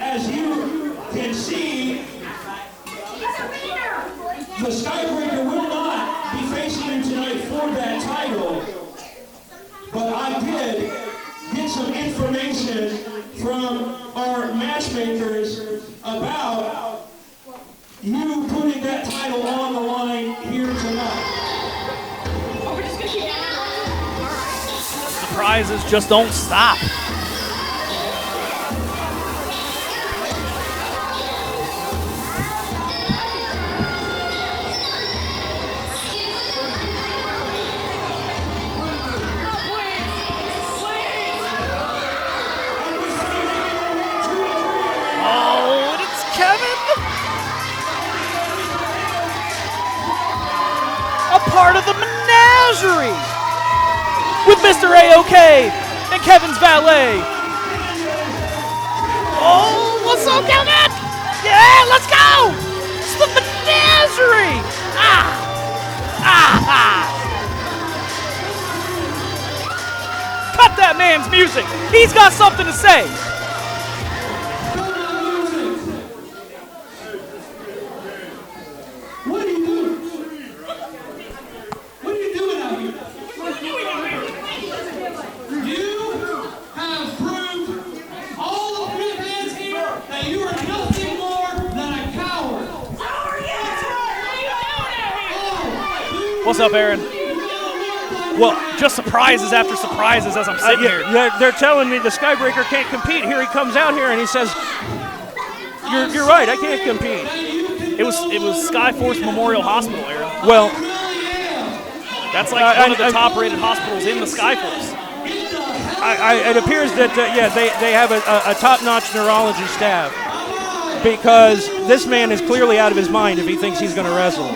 C: As you can see, the Skybreaker will not be facing you tonight for that title. But I did get some information from our matchmakers about you putting that title on the line here tonight.
A: Surprises just don't stop. Oh, and it's Kevin! A part of the menagerie! With Mr. A-OK and Kevin's valet. Oh, what's up, Kevin? Yeah, let's go! It's the menagerie! Cut that man's music! He's got something to say!
C: What are you doing? What are you doing out here? You have proved all of your fans here that you are nothing more than a coward.
A: What's up, Aaron? Well, just surprises after surprises as I'm sitting here.
B: They're telling me the Skybreaker can't compete. Here he comes out here and he says, "You're right. I can't compete."
A: It was Skyforce Memorial Hospital, Aaron.
B: Well,
A: That's like one of the top-rated hospitals in the Skyforce.
B: it appears that they have a top-notch neurology staff because this man is clearly out of his mind if he thinks he's going to wrestle.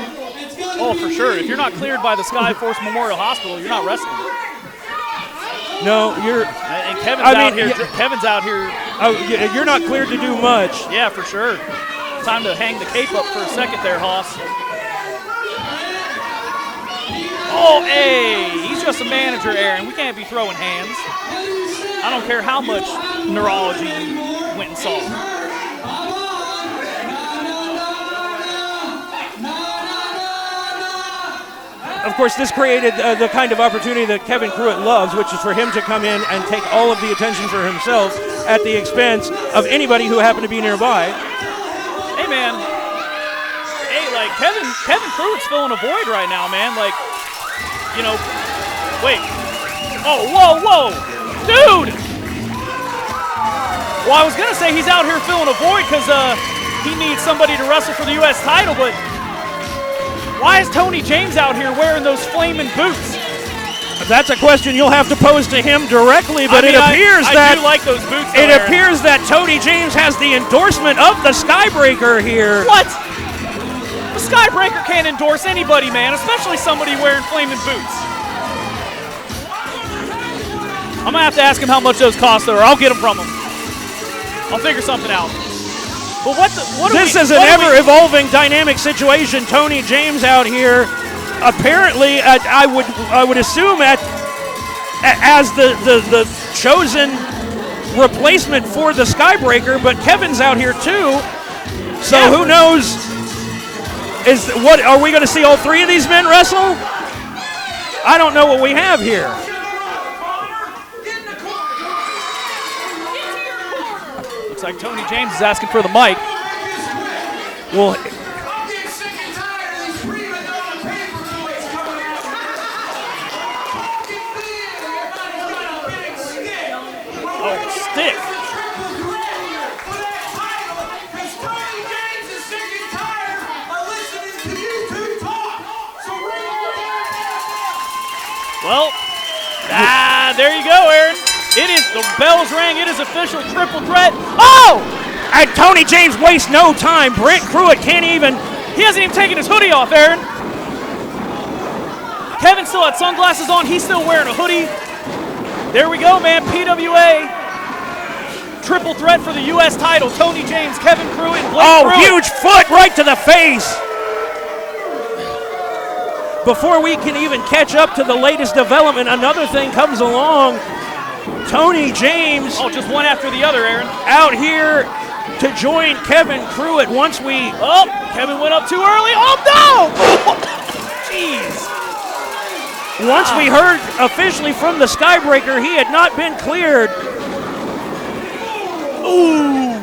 A: Oh, for sure. If you're not cleared by the Skyforce Memorial Hospital, you're not wrestling.
B: No, you're.
A: And Kevin's out here.
B: Oh, you're not cleared to do much.
A: Yeah, for sure. Time to hang the cape up for a second there, Hoss. Oh, hey, he's just a manager, Aaron. We can't be throwing hands. I don't care how much neurology went and saw.
B: Of course, this created the kind of opportunity that Kevin Pruitt loves, which is for him to come in and take all of the attention for himself at the expense of anybody who happened to be nearby.
A: Hey, man. Hey, like, Kevin Pruitt's filling a void right now, man. Like, you know, wait. Oh, whoa. Dude! Well, I was going to say he's out here filling a void because he needs somebody to wrestle for the U.S. title, but why is Tony James out here wearing those flaming boots?
B: That's a question you'll have to pose to him directly, but
A: I mean,
B: it appears
A: I do like those boots, though,
B: it
A: Aaron.
B: appears that Tony James has the endorsement of the Skybreaker here.
A: What? The Skybreaker can't endorse anybody, man, especially somebody wearing flaming boots. I'm going to have to ask him how much those cost, though, or I'll get them from him. I'll figure something out. But
B: This is an ever-evolving dynamic situation. Tony James out here, apparently, I would assume as the chosen replacement for the Skybreaker, but Kevin's out here too. So
A: Yeah.
B: who knows? Are we going to see all three of these men wrestle? I don't know what we have here.
A: Looks like Tony James is asking for the mic.
B: Well,
A: Stick. Well, there you go, Aaron. It is, the bells rang. It is official, triple threat. Oh!
B: and Tony James wastes no time. Brent Pruitt can't even.
A: He hasn't even taken his hoodie off, Aaron. Kevin still had sunglasses on. He's still wearing a hoodie. There we go, man. PWA. Triple threat for the U.S. title. Tony James, Kevin Pruitt, and Blake Pruitt.
B: Huge foot right to the face. Before we can even catch up to the latest development, another thing comes along. Tony James
A: Just one after the other, Aaron.
B: out here to join Kevin Pruitt once we.
A: Oh, Kevin went up too early. Oh, no! Jeez.
B: Once we heard officially from the Skybreaker, he had not been cleared. Ooh.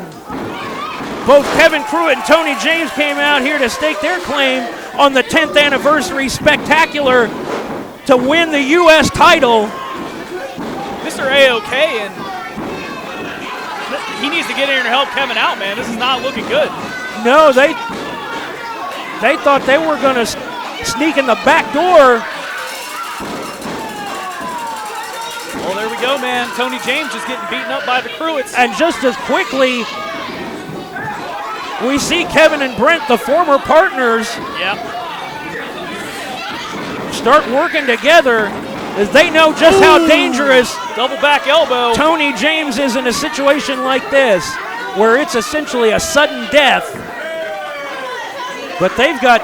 B: Both Kevin Pruitt and Tony James came out here to stake their claim on the 10th anniversary spectacular to win the U.S. title.
A: Mr. A-OK, and he needs to get in here to help Kevin out, man. This is not looking good.
B: No, they thought they were going to sneak in the back door.
A: Well, there we go, man. Tony James just getting beaten up by the Pruitts.
B: And just as quickly, we see Kevin and Brent, the former partners,
A: Yep.
B: start working together as they know just how dangerous
A: Double back elbow.
B: Tony James is in a situation like this, where it's essentially a sudden death. But they've got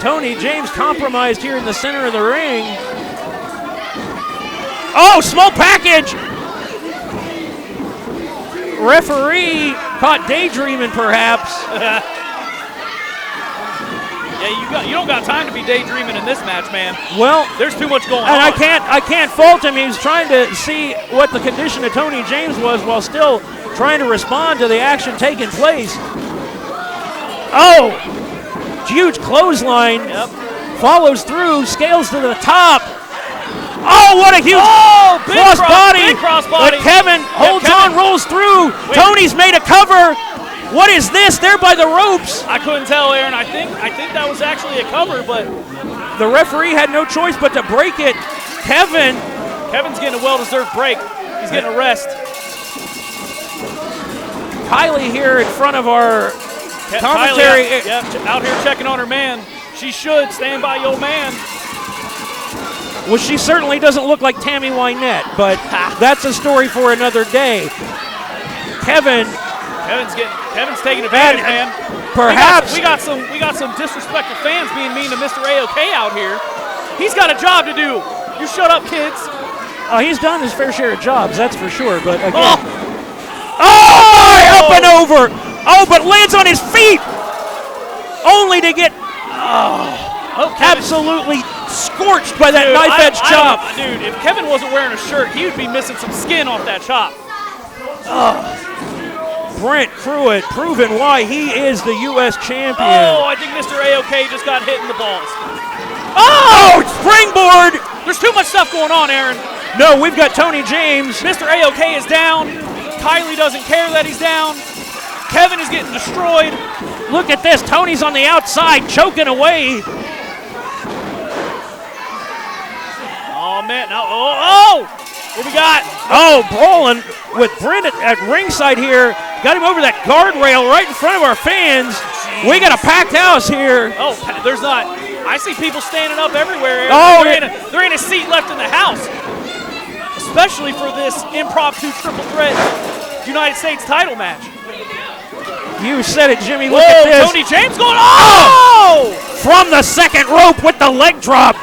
B: Tony James compromised here in the center of the ring. Oh, small package! Referee caught daydreaming, perhaps.
A: Yeah, you don't got time to be daydreaming in this match, man.
B: Well,
A: There's too much going on.
B: and I can't fault him. He was trying to see what the condition of Tony James was while still trying to respond to the action taking place. Oh, huge clothesline.
A: Yep.
B: Follows through, scales to the top. Oh, what a huge
A: Big
B: crossbody.
A: crossbody.
B: But Kevin holds
A: Kevin.
B: on, rolls through.
A: Wait.
B: Tony's made a cover. What is this? They're by the ropes.
A: I couldn't tell, Aaron. I think that was actually a cover, but
B: The referee had no choice but to break it.
A: Kevin's getting a well-deserved break. He's getting a rest.
B: Kylie here in front of our commentary.
A: Kylie, out here checking on her man. She should stand by your man.
B: Well, she certainly doesn't look like Tammy Wynette, but that's a story for another day. Kevin's
A: taking advantage, man.
B: Perhaps
A: we got some disrespectful fans being mean to Mr. A-OK out here. He's got a job to do. You shut up, kids.
B: he's done his fair share of jobs, that's for sure. But again,
A: Oh!
B: Up and over. Oh, but lands on his feet. Only to get absolutely scorched by that knife edge chop.
A: Dude, if Kevin wasn't wearing a shirt, he would be missing some skin off that chop.
B: Brent Pruitt proving why he is the U.S. champion.
A: Oh, I think Mr. A-OK just got hit in the balls.
B: Oh, springboard.
A: There's too much stuff going on, Aaron.
B: No, we've got Tony James.
A: Mr. A-OK is down. Kylie doesn't care that he's down. Kevin is getting destroyed.
B: Look at this. Tony's on the outside, choking away.
A: Oh, man. Oh! What we got?
B: Oh, brawling with Brent at ringside here. Got him over that guardrail right in front of our fans. Jeez. We got a packed house here.
A: Oh, there's not. I see people standing up everywhere.
B: Oh,
A: there ain't a seat left in the house. Especially for this impromptu triple threat United States title match.
B: You said it, Jimmy. Look
A: Whoa,
B: at this.
A: Tony James going, oh!
B: From the second rope with the leg drop.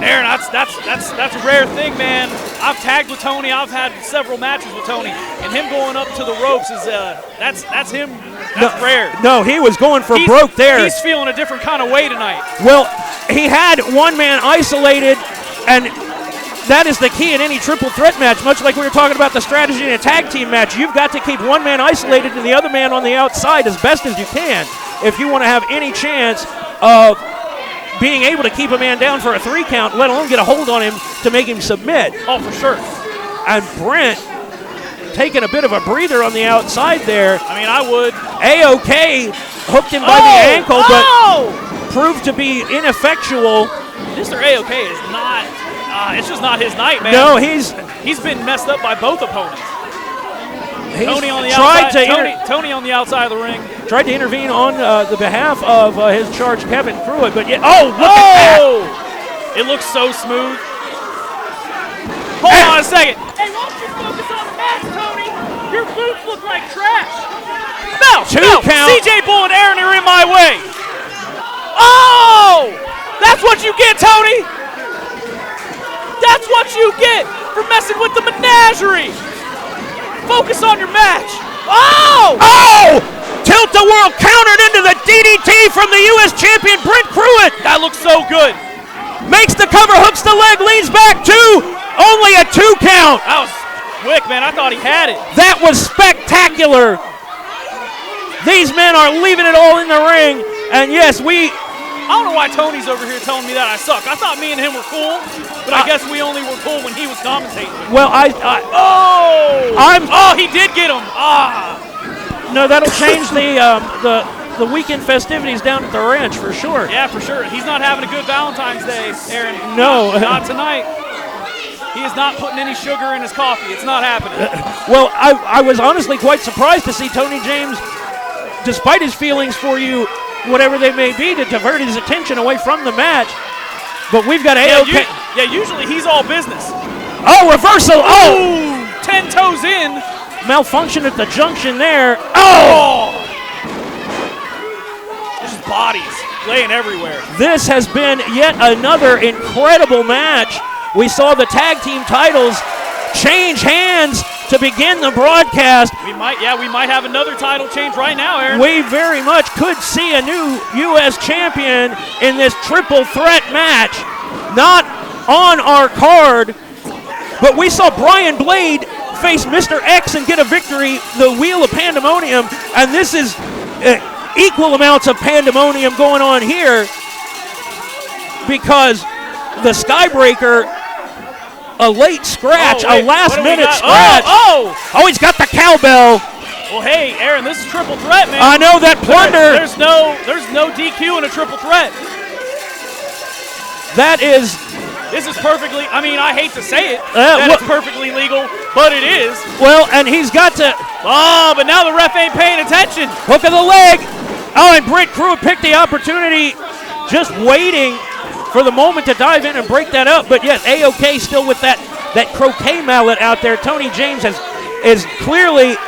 A: Aaron, that's a rare thing, man. I've tagged with Tony. I've had several matches with Tony, and him going up to the ropes is that's him. That's rare.
B: No, he was going for broke there.
A: He's feeling a different kind of way tonight.
B: Well, he had one man isolated, and that is the key in any triple threat match. Much like we were talking about the strategy in a tag team match, you've got to keep one man isolated and the other man on the outside as best as you can if you want to have any chance of being able to keep a man down for a 3 count, let alone get a hold on him to make him submit.
A: Oh, for sure.
B: And Brent taking a bit of a breather on the outside there.
A: I mean, I would.
B: A-OK hooked him by the ankle, but proved to be ineffectual.
A: Mr. A-OK is not, it's just not his night, man.
B: No,
A: he's been messed up by both opponents. Tony on the Tony on the outside of the ring.
B: Tried to intervene on the behalf of his charge, Kevin Pruitt, but look at that.
A: It looks so smooth. Hold on a second. Hey, why don't you focus on the match, Tony? Your boots look like trash. No,
B: count.
A: CJ Bull and Aaron are in my way. Oh! That's what you get, Tony. That's what you get for messing with the menagerie. Focus on your match. Oh!
B: Oh! Tilt-a-whirl countered into the DDT from the U.S. champion, Brent Pruitt.
A: That looks so good.
B: Makes the cover, hooks the leg, leans back 2. Only a 2 count.
A: That was quick, man. I thought he had it.
B: That was spectacular. These men are leaving it all in the ring. And yes,
A: I don't know why Tony's over here telling me that I suck. I thought me and him were cool, but I guess we only were cool when he was commentating.
B: Well,
A: he did get him.
B: No, that'll change the weekend festivities down at the ranch for sure.
A: Yeah, for sure. He's not having a good Valentine's Day, Aaron.
B: No.
A: Not tonight. He is not putting any sugar in his coffee. It's not happening.
B: Well, I was honestly quite surprised to see Tony James, despite his feelings for you, whatever they may be, to divert his attention away from the match. But we've got A-OK.
A: Usually he's all business.
B: Oh, reversal. Oh!
A: 10 toes in.
B: Malfunction at the junction there.
A: Oh! Just bodies laying everywhere.
B: This has been yet another incredible match. We saw the tag team titles change hands to begin the broadcast.
A: We might have another title change right now, Aaron.
B: We very much could see a new U.S. champion in this triple threat match. Not on our card, but we saw Brian Blade face Mr. X and get a victory, the Wheel of Pandemonium, and this is equal amounts of pandemonium going on here because the Skybreaker, a late scratch, a last-minute scratch.
A: Oh,
B: he's got the cowbell.
A: Well, hey, Aaron, this is triple threat, man.
B: I know that plunder.
A: There's no DQ in a triple threat.
B: This
A: is perfectly, I hate to say it, it's perfectly legal, but it is.
B: Well, and he's got to.
A: Oh, but now the ref ain't paying attention.
B: Hook of the leg. Oh, and Brent Pruitt picked the opportunity, just waiting for the moment to dive in and break that up. But yes, A-OK still with that croquet mallet out there. Tony James is clearly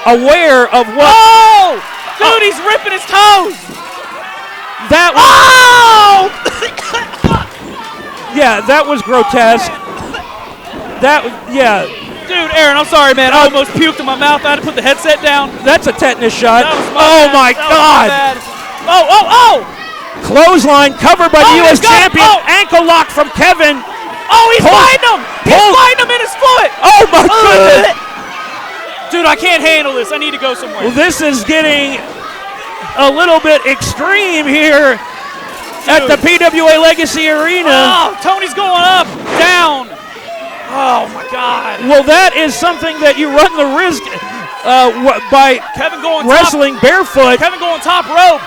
B: aware of what.
A: Oh! Dude, he's ripping his toes.
B: That was.
A: Oh!
B: Yeah, that was grotesque.
A: Dude, Aaron, I'm sorry, man. I almost puked in my mouth. I had to put the headset down.
B: That's a tetanus shot.
A: That was
B: Oh
A: bad.
B: my
A: That was
B: God.
A: bad. Oh!
B: Clothesline covered by the
A: Oh,
B: U.S.
A: he's got it.
B: champion.
A: Oh.
B: Ankle lock from Kevin.
A: Oh, he's
B: Pull.
A: biting him! He's
B: Pull.
A: biting him in his foot!
B: Oh my goodness.
A: Dude, I can't handle this. I need to go somewhere.
B: Well, this is getting a little bit extreme here at the PWA Legacy Arena.
A: Oh, Tony's going up, down. Oh my God.
B: Well, that is something that you run the risk by
A: Kevin going
B: wrestling barefoot.
A: Kevin going top rope.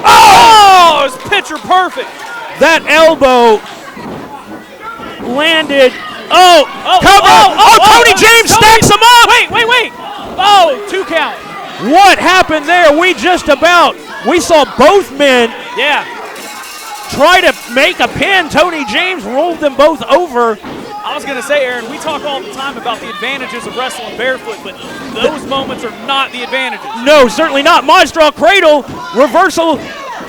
A: Oh, it's picture perfect.
B: That elbow landed. Oh, cover. Tony James stacks him up.
A: Wait. Oh, 2 count.
B: What happened there? We saw both men
A: Yeah.
B: try to make a pin. Tony James rolled them both over.
A: I was going to say, Aaron, we talk all the time about the advantages of wrestling barefoot, but those moments are not the advantages.
B: No, certainly not. Monstraw cradle, reversal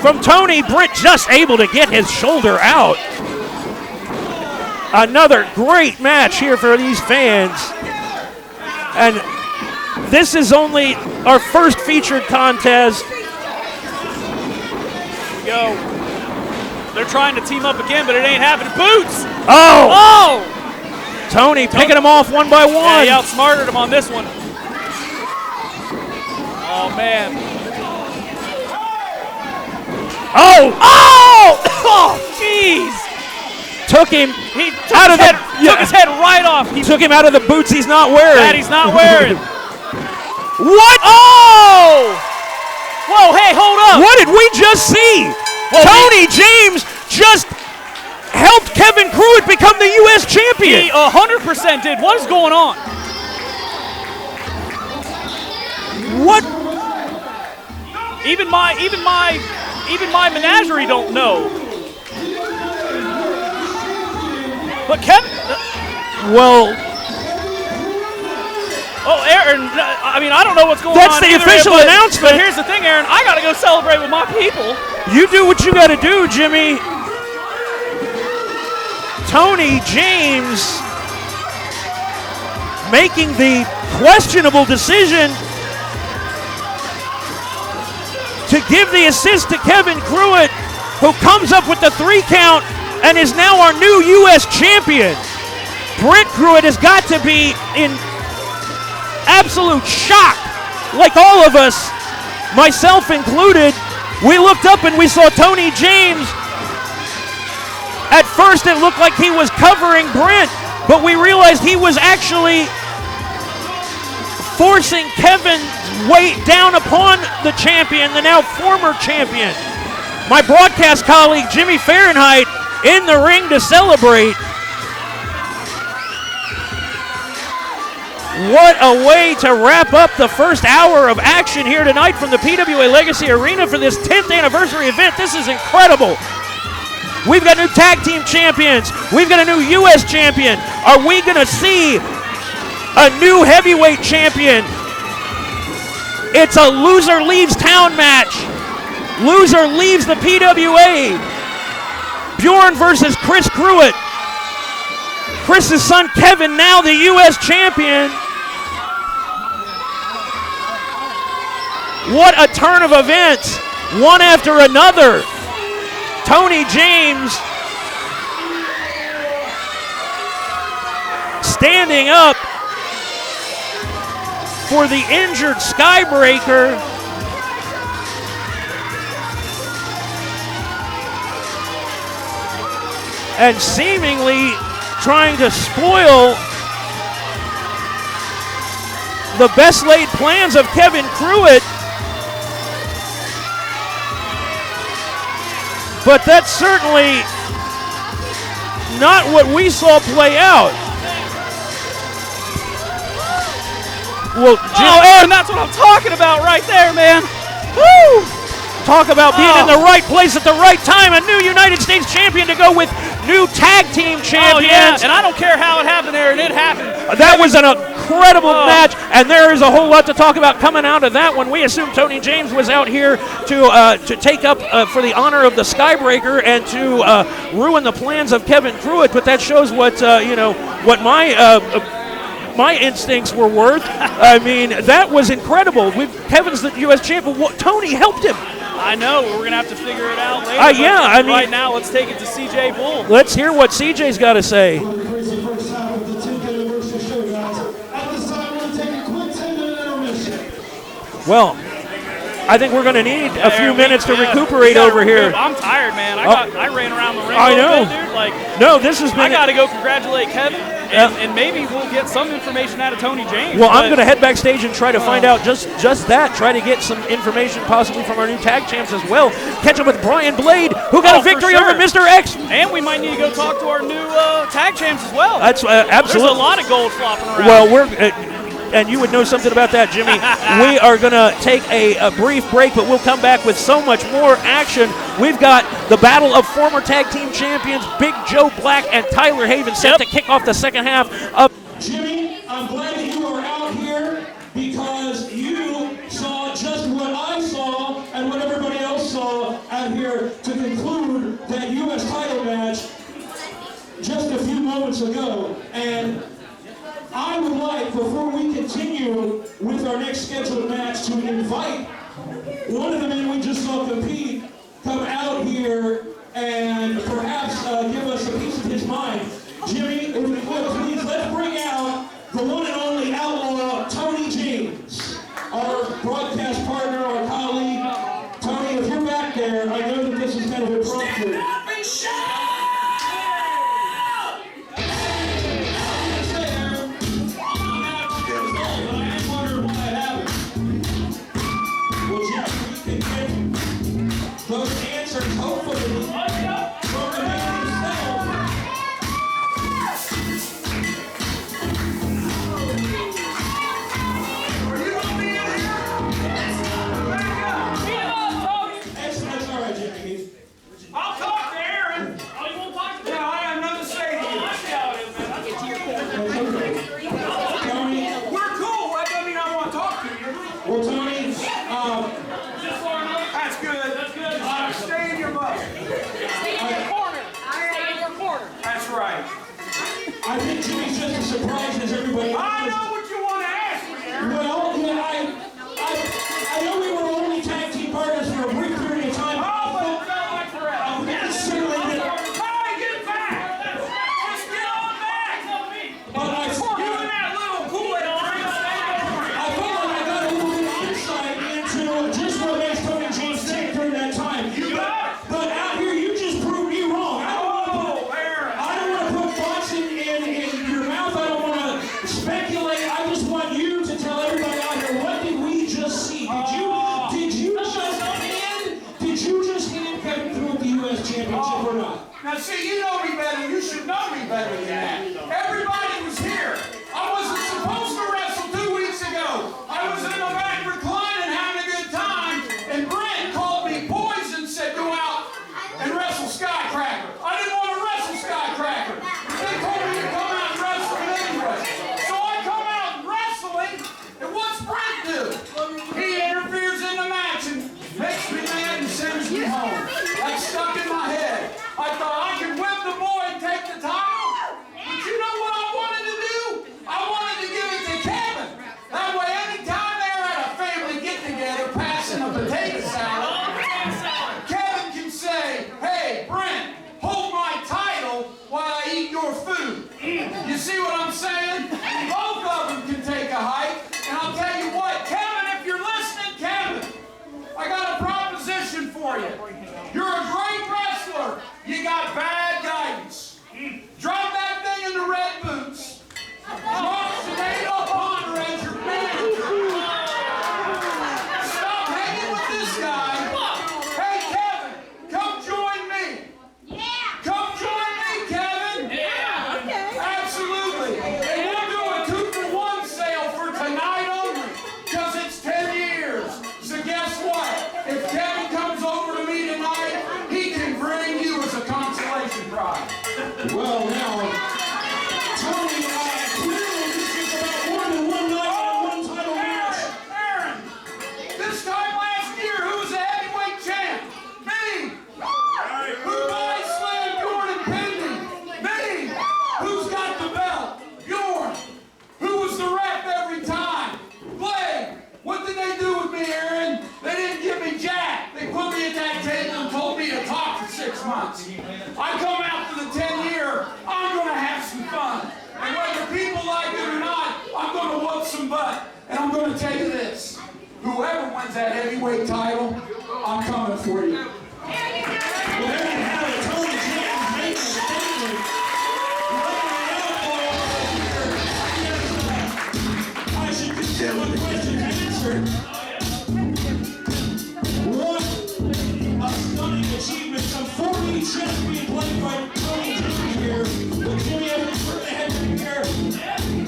B: from Tony. Britt just able to get his shoulder out. Another great match here for these fans. And this is only our first featured contest.
A: Here we go. They're trying to team up again, but it ain't happening. Boots!
B: Oh!
A: Oh!
B: Tony picking them off one by
A: Yeah,
B: one.
A: he outsmarted him on this one. Oh, man.
B: Oh!
A: Oh, jeez!
B: Took him
A: He took,
B: out
A: his,
B: of
A: head,
B: the
A: took his head right off. He
B: took him out of the boots he's not wearing.
A: that he's not wearing.
B: What?
A: Oh! Whoa, hey, hold up.
B: What did we just see?
A: Well,
B: Tony James just helped Kevin Pruitt become the U.S. champion.
A: He 100% did. What is going on?
B: What?
A: Even my menagerie don't know. But Kevin,
B: Well,
A: oh, Aaron, I mean, I don't know what's going
B: That's
A: on.
B: the
A: either,
B: official
A: but-
B: announcement.
A: But here's the thing, Aaron. I got to go celebrate with my people.
B: you do what you got to do, Jimmy. Tony James making the questionable decision to give the assist to Kevin Pruitt, who comes up with the 3 count and is now our new U.S. champion. Britt Pruitt has got to be in absolute shock, like all of us, myself included. We looked up and we saw Tony James. At first it looked like he was covering Brent, but we realized he was actually forcing Kevin's weight down upon the champion, the now former champion. My broadcast colleague Jimmy Fahrenheit in the ring to celebrate. What a way to wrap up the first hour of action here tonight from the PWA Legacy Arena for this 10th anniversary event. This is incredible. We've got new tag team champions. We've got a new U.S. champion. Are we going to see a new heavyweight champion? It's a loser leaves town match. Loser leaves the PWA. Bjorn versus Chris Pruitt. Chris's son Kevin, now the U.S. champion. What a turn of events, one after another. Tony James standing up for the injured Skybreaker. And seemingly trying to spoil the best laid plans of Kevin Pruitt. But that's certainly not what we saw play out. Well,
A: Aaron, that's what I'm talking about right there, man. Woo!
B: Talk about being in the right place at the right time. A new United States champion to go with new tag team champions.
A: Oh, yeah, and I don't care how it happened, Aaron. It happened.
B: That was an incredible match, and there is a whole lot to talk about coming out of that one. We assumed Tony James was out here to take up for the honor of the Skybreaker and to ruin the plans of Kevin Pruitt, but that shows what what my instincts were worth. I mean, that was incredible. Kevin's the U.S. champion. Tony helped him.
A: I know. We're going to have to figure it out later.
B: Yeah, I mean,
A: right now, let's take it to CJ Bull.
B: Let's hear what CJ's got to say.
C: Crazy first half of the 10th anniversary show, guys. At this time, we're going to take a quick 10-minute intermission.
B: Well, I think we're going to need a few minutes to recuperate over here.
A: I'm tired, man. I ran around the ring.
B: I know.
A: Bit, dude. Like,
B: no, this has been.
A: I got to go congratulate Kevin, and maybe we'll get some information out of Tony James.
B: Well, I'm going to head backstage and try to find out just that. Try to get some information possibly from our new tag champs as well. Catch up with Brian Blade, who got a victory over Mr. X.
A: And we might need to go talk to our new tag champs as well.
B: That's absolutely.
A: There's a lot of gold flopping around.
B: Well, and you would know something about that, Jimmy. We are going to take a brief break, but we'll come back with so much more action. We've got the battle of former tag team champions Big Joe Black and Tyler Haven set to kick off the second half of.
C: Jimmy, I'm glad that you are out here because you saw just what I saw and what everybody else saw out here to conclude that U.S. title match just a few moments ago. And I would like, before we continue with our next scheduled match, to invite one of the men we just saw compete come out here and perhaps give us a piece of his mind. Jimmy, if you would, please, let's bring out the one and only outlaw, Tony James, our broadcast partner, our colleague. Tony, if you're back there, I know that this is kind of impromptu. Those answers, hopefully, from the man himself. That's all right, Jimmy.
E: I'll talk to Aaron. Oh, you won't talk to me? No, I have nothing to say to you.
C: Tony,
E: We're cool. That doesn't mean I want to talk to you.
C: well, Tony,
E: That's good. That's good. Stay in your butt.
F: Stay in your corner. Stay in your corner.
E: That's right.
C: I think Jimmy's just as surprised as everybody else.
E: I know what you want to ask me, Aaron.
C: Well, yeah, I know we were only tag team partners for a brief period of time.
E: Oh, but it felt like forever.
C: Yes, certainly did.
E: Hey, get back. Let's get on back.
C: But
E: You and that little Kool-Aid drink, stay over it.
C: I felt like I got a little bit of insight into just what makes Tony James tick during that time.
E: You got it.
C: But out here, you just proved me wrong.
E: Oh, Aaron.
C: I don't want to put thoughts in your mouth. I don't want to speculate. I just want you to tell everybody out here, what did we just see? Did you just hand Kevin Pruitt the U.S. Championship or not?
E: Now, see, you know me better. You should know me better than that. Everybody was here. I wasn't supposed to wrestle 2 weeks ago. I was in the back reclining, having a good time, and Brent called me poison, said go out and wrestle Skycracker. I didn't want to wrestle Skycracker. They told me to come out and wrestle him anyway. So I come out and wrestle him, and what's Brent do? He interferes in the match and makes me mad and sends me home. That's stuck in my head. I thought I could whip the boy and take the title. But you know butt. And I'm going to tell you this. Whoever wins that heavyweight title, I'm coming for you.
C: Well, there you have it. Tony James making a statement. I should consider my question answered. What a stunning achievement. Some 40 chess being played by Tony Jimmy here. With Jimmy Evans for the head here.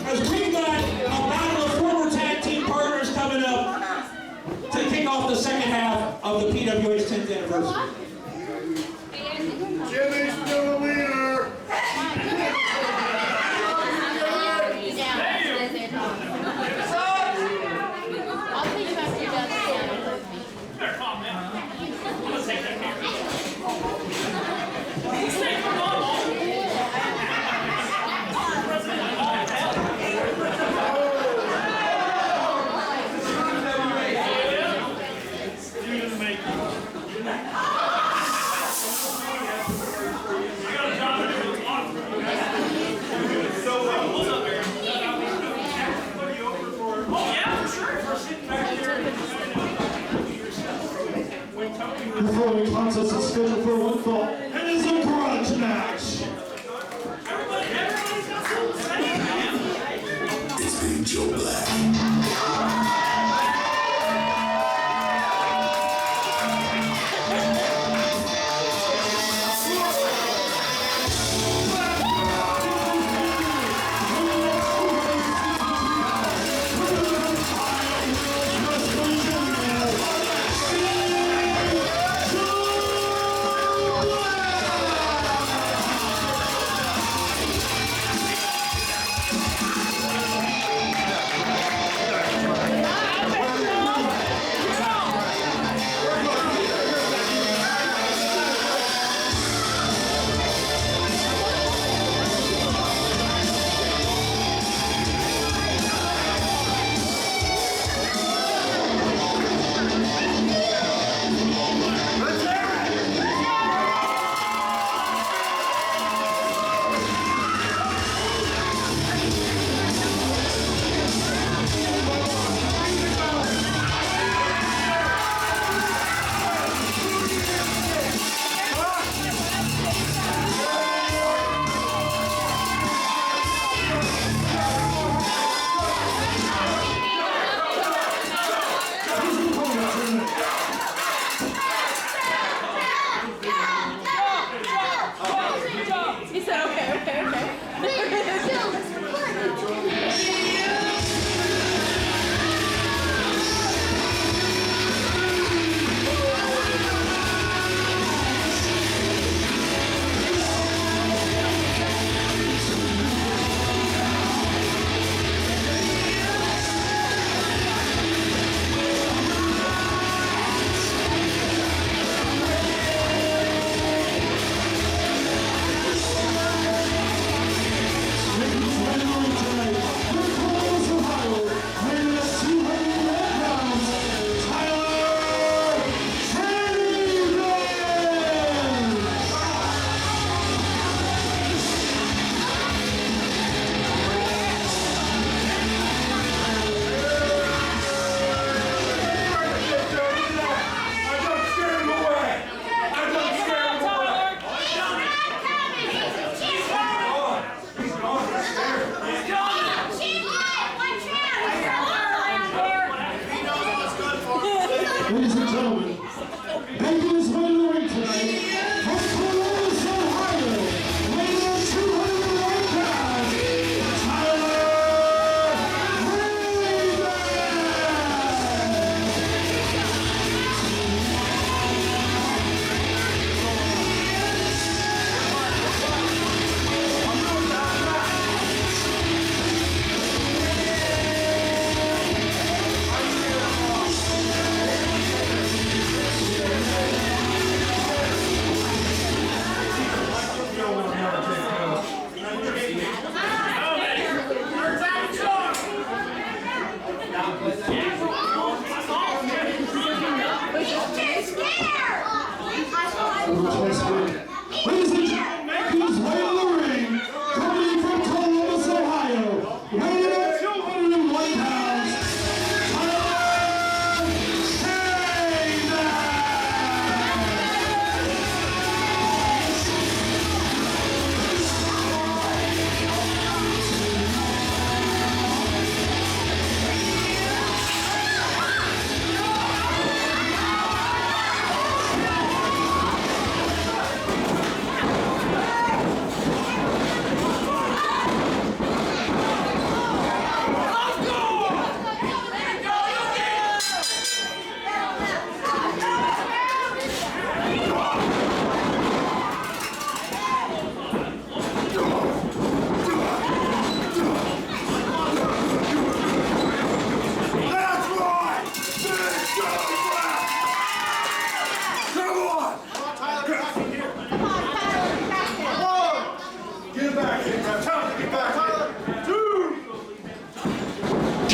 C: As we've got a battle of former tag team partners coming up to kick off the second half of the PWA's 10th anniversary.
G: Jimmy's still the leader.
F: I'll put you after you're done standing with me.
C: The following contest is scheduled for one fall and is a grudge match.
A: Everybody's got something to say.
G: It's Big Joe Black.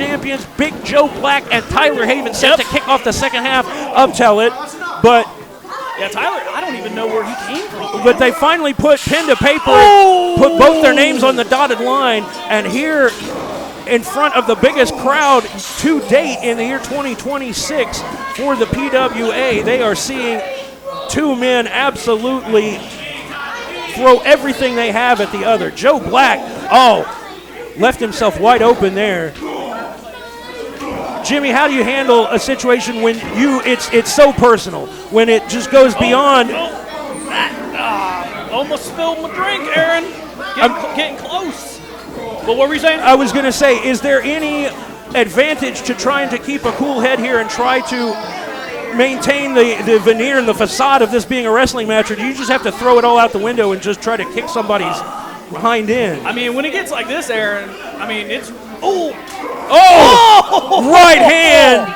B: champions, Big Joe Black and Tyler Haven, set to kick off the second half of Tell It. But
A: Yeah, Tyler, I don't even know where he came from.
B: But they finally put pen to paper, put both their names on the dotted line, and here in front of the biggest crowd to date in the year 2026 for the PWA, they are seeing two men absolutely throw everything they have at the other. Joe Black, left himself wide open there. Jimmy, how do you handle a situation when it's so personal, when it just goes beyond?
A: Almost spilled my drink, Aaron. Getting close. But what were you saying?
B: I was going to say, is there any advantage to trying to keep a cool head here and try to maintain the veneer and the facade of this being a wrestling match, or do you just have to throw it all out the window and just try to kick somebody's hind end?
A: I mean, when it gets like this, Aaron, I mean, it's...
B: Right hand!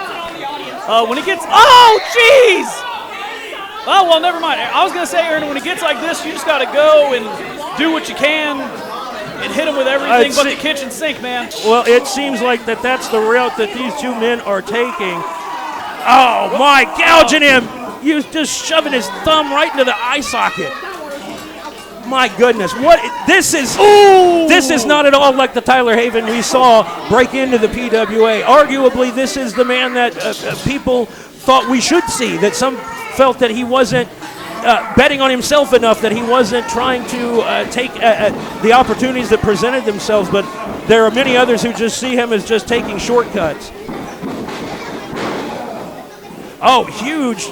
A: When it gets... Oh, jeez! Oh, well, never mind. I was going to say, Aaron, when it gets like this, you just got to go and do what you can and hit them with everything but the kitchen sink, man.
B: Well, it seems like that's the route that these two men are taking. Oh, my, gouging him. He was just shoving his thumb right into the eye socket. My goodness, this is not at all like the Tyler Haven we saw break into the PWA. Arguably, this is the man that people thought we should see, that some felt that he wasn't betting on himself enough, that he wasn't trying to take the opportunities that presented themselves, but there are many others who just see him as just taking shortcuts. Oh, huge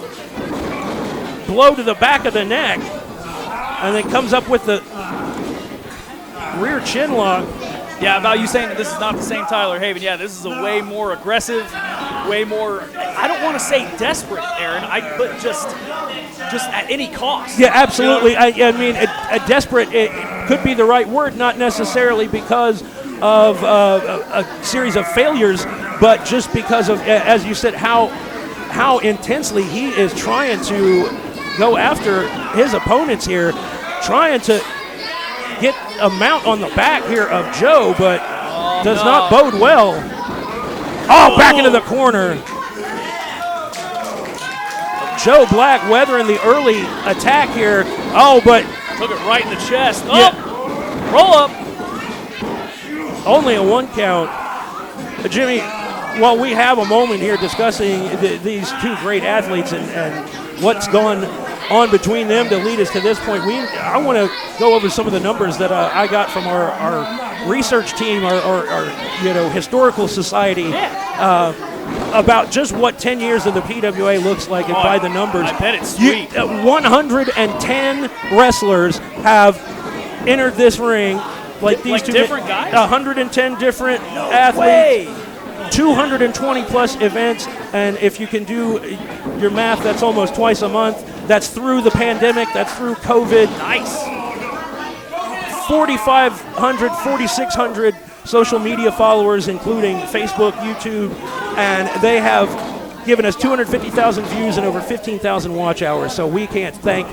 B: blow to the back of the neck. And then comes up with the rear chin lock.
A: Yeah, about you saying that this is not the same Tyler Haven. Yeah, this is a way more aggressive, way more, I don't want to say desperate, Aaron, but just at any cost.
B: Yeah, absolutely.
A: You know?
B: I mean, a desperate, it could be the right word, not necessarily because of a series of failures, but just because of, as you said, how intensely he is trying to go after his opponents here, trying to get a mount on the back here of Joe, but does not bode well. Oh, back into the corner. Joe Black weathering the early attack here. Oh, but
A: took it right in the chest.
B: Yeah.
A: Roll up.
B: Only a 1 count. Jimmy, while we have a moment here discussing these two great athletes and what's gone on between them to lead us to this point, I want to go over some of the numbers that I got from our research team, our historical society, about just what 10 years of the PWA looks like, and by the numbers.
A: I bet it's sweet.
B: 110 wrestlers have entered this ring. Like these two
A: different guys?
B: 110 different athletes. 220 plus events, and if you can do your math, that's almost twice a month. That's through the pandemic, that's through COVID.
A: Nice.
B: 4,500, 4,600 social media followers, including Facebook, YouTube, and they have given us 250,000 views and over 15,000 watch hours. So we can't thank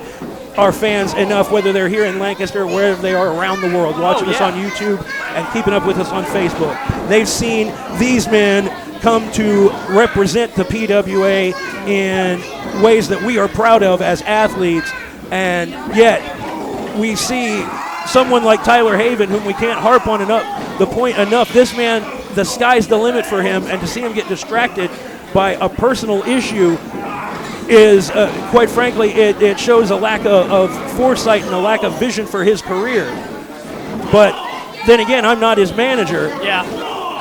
B: our fans enough, whether they're here in Lancaster or wherever they are around the world, watching us on YouTube and keeping up with us on Facebook. They've seen these men come to represent the PWA in ways that we are proud of as athletes, and yet we see someone like Tyler Haven, whom we can't harp on the point enough. This man, the sky's the limit for him, and to see him get distracted by a personal issue is, quite frankly, it shows a lack of foresight and a lack of vision for his career. But then again, I'm not his manager.
A: Yeah.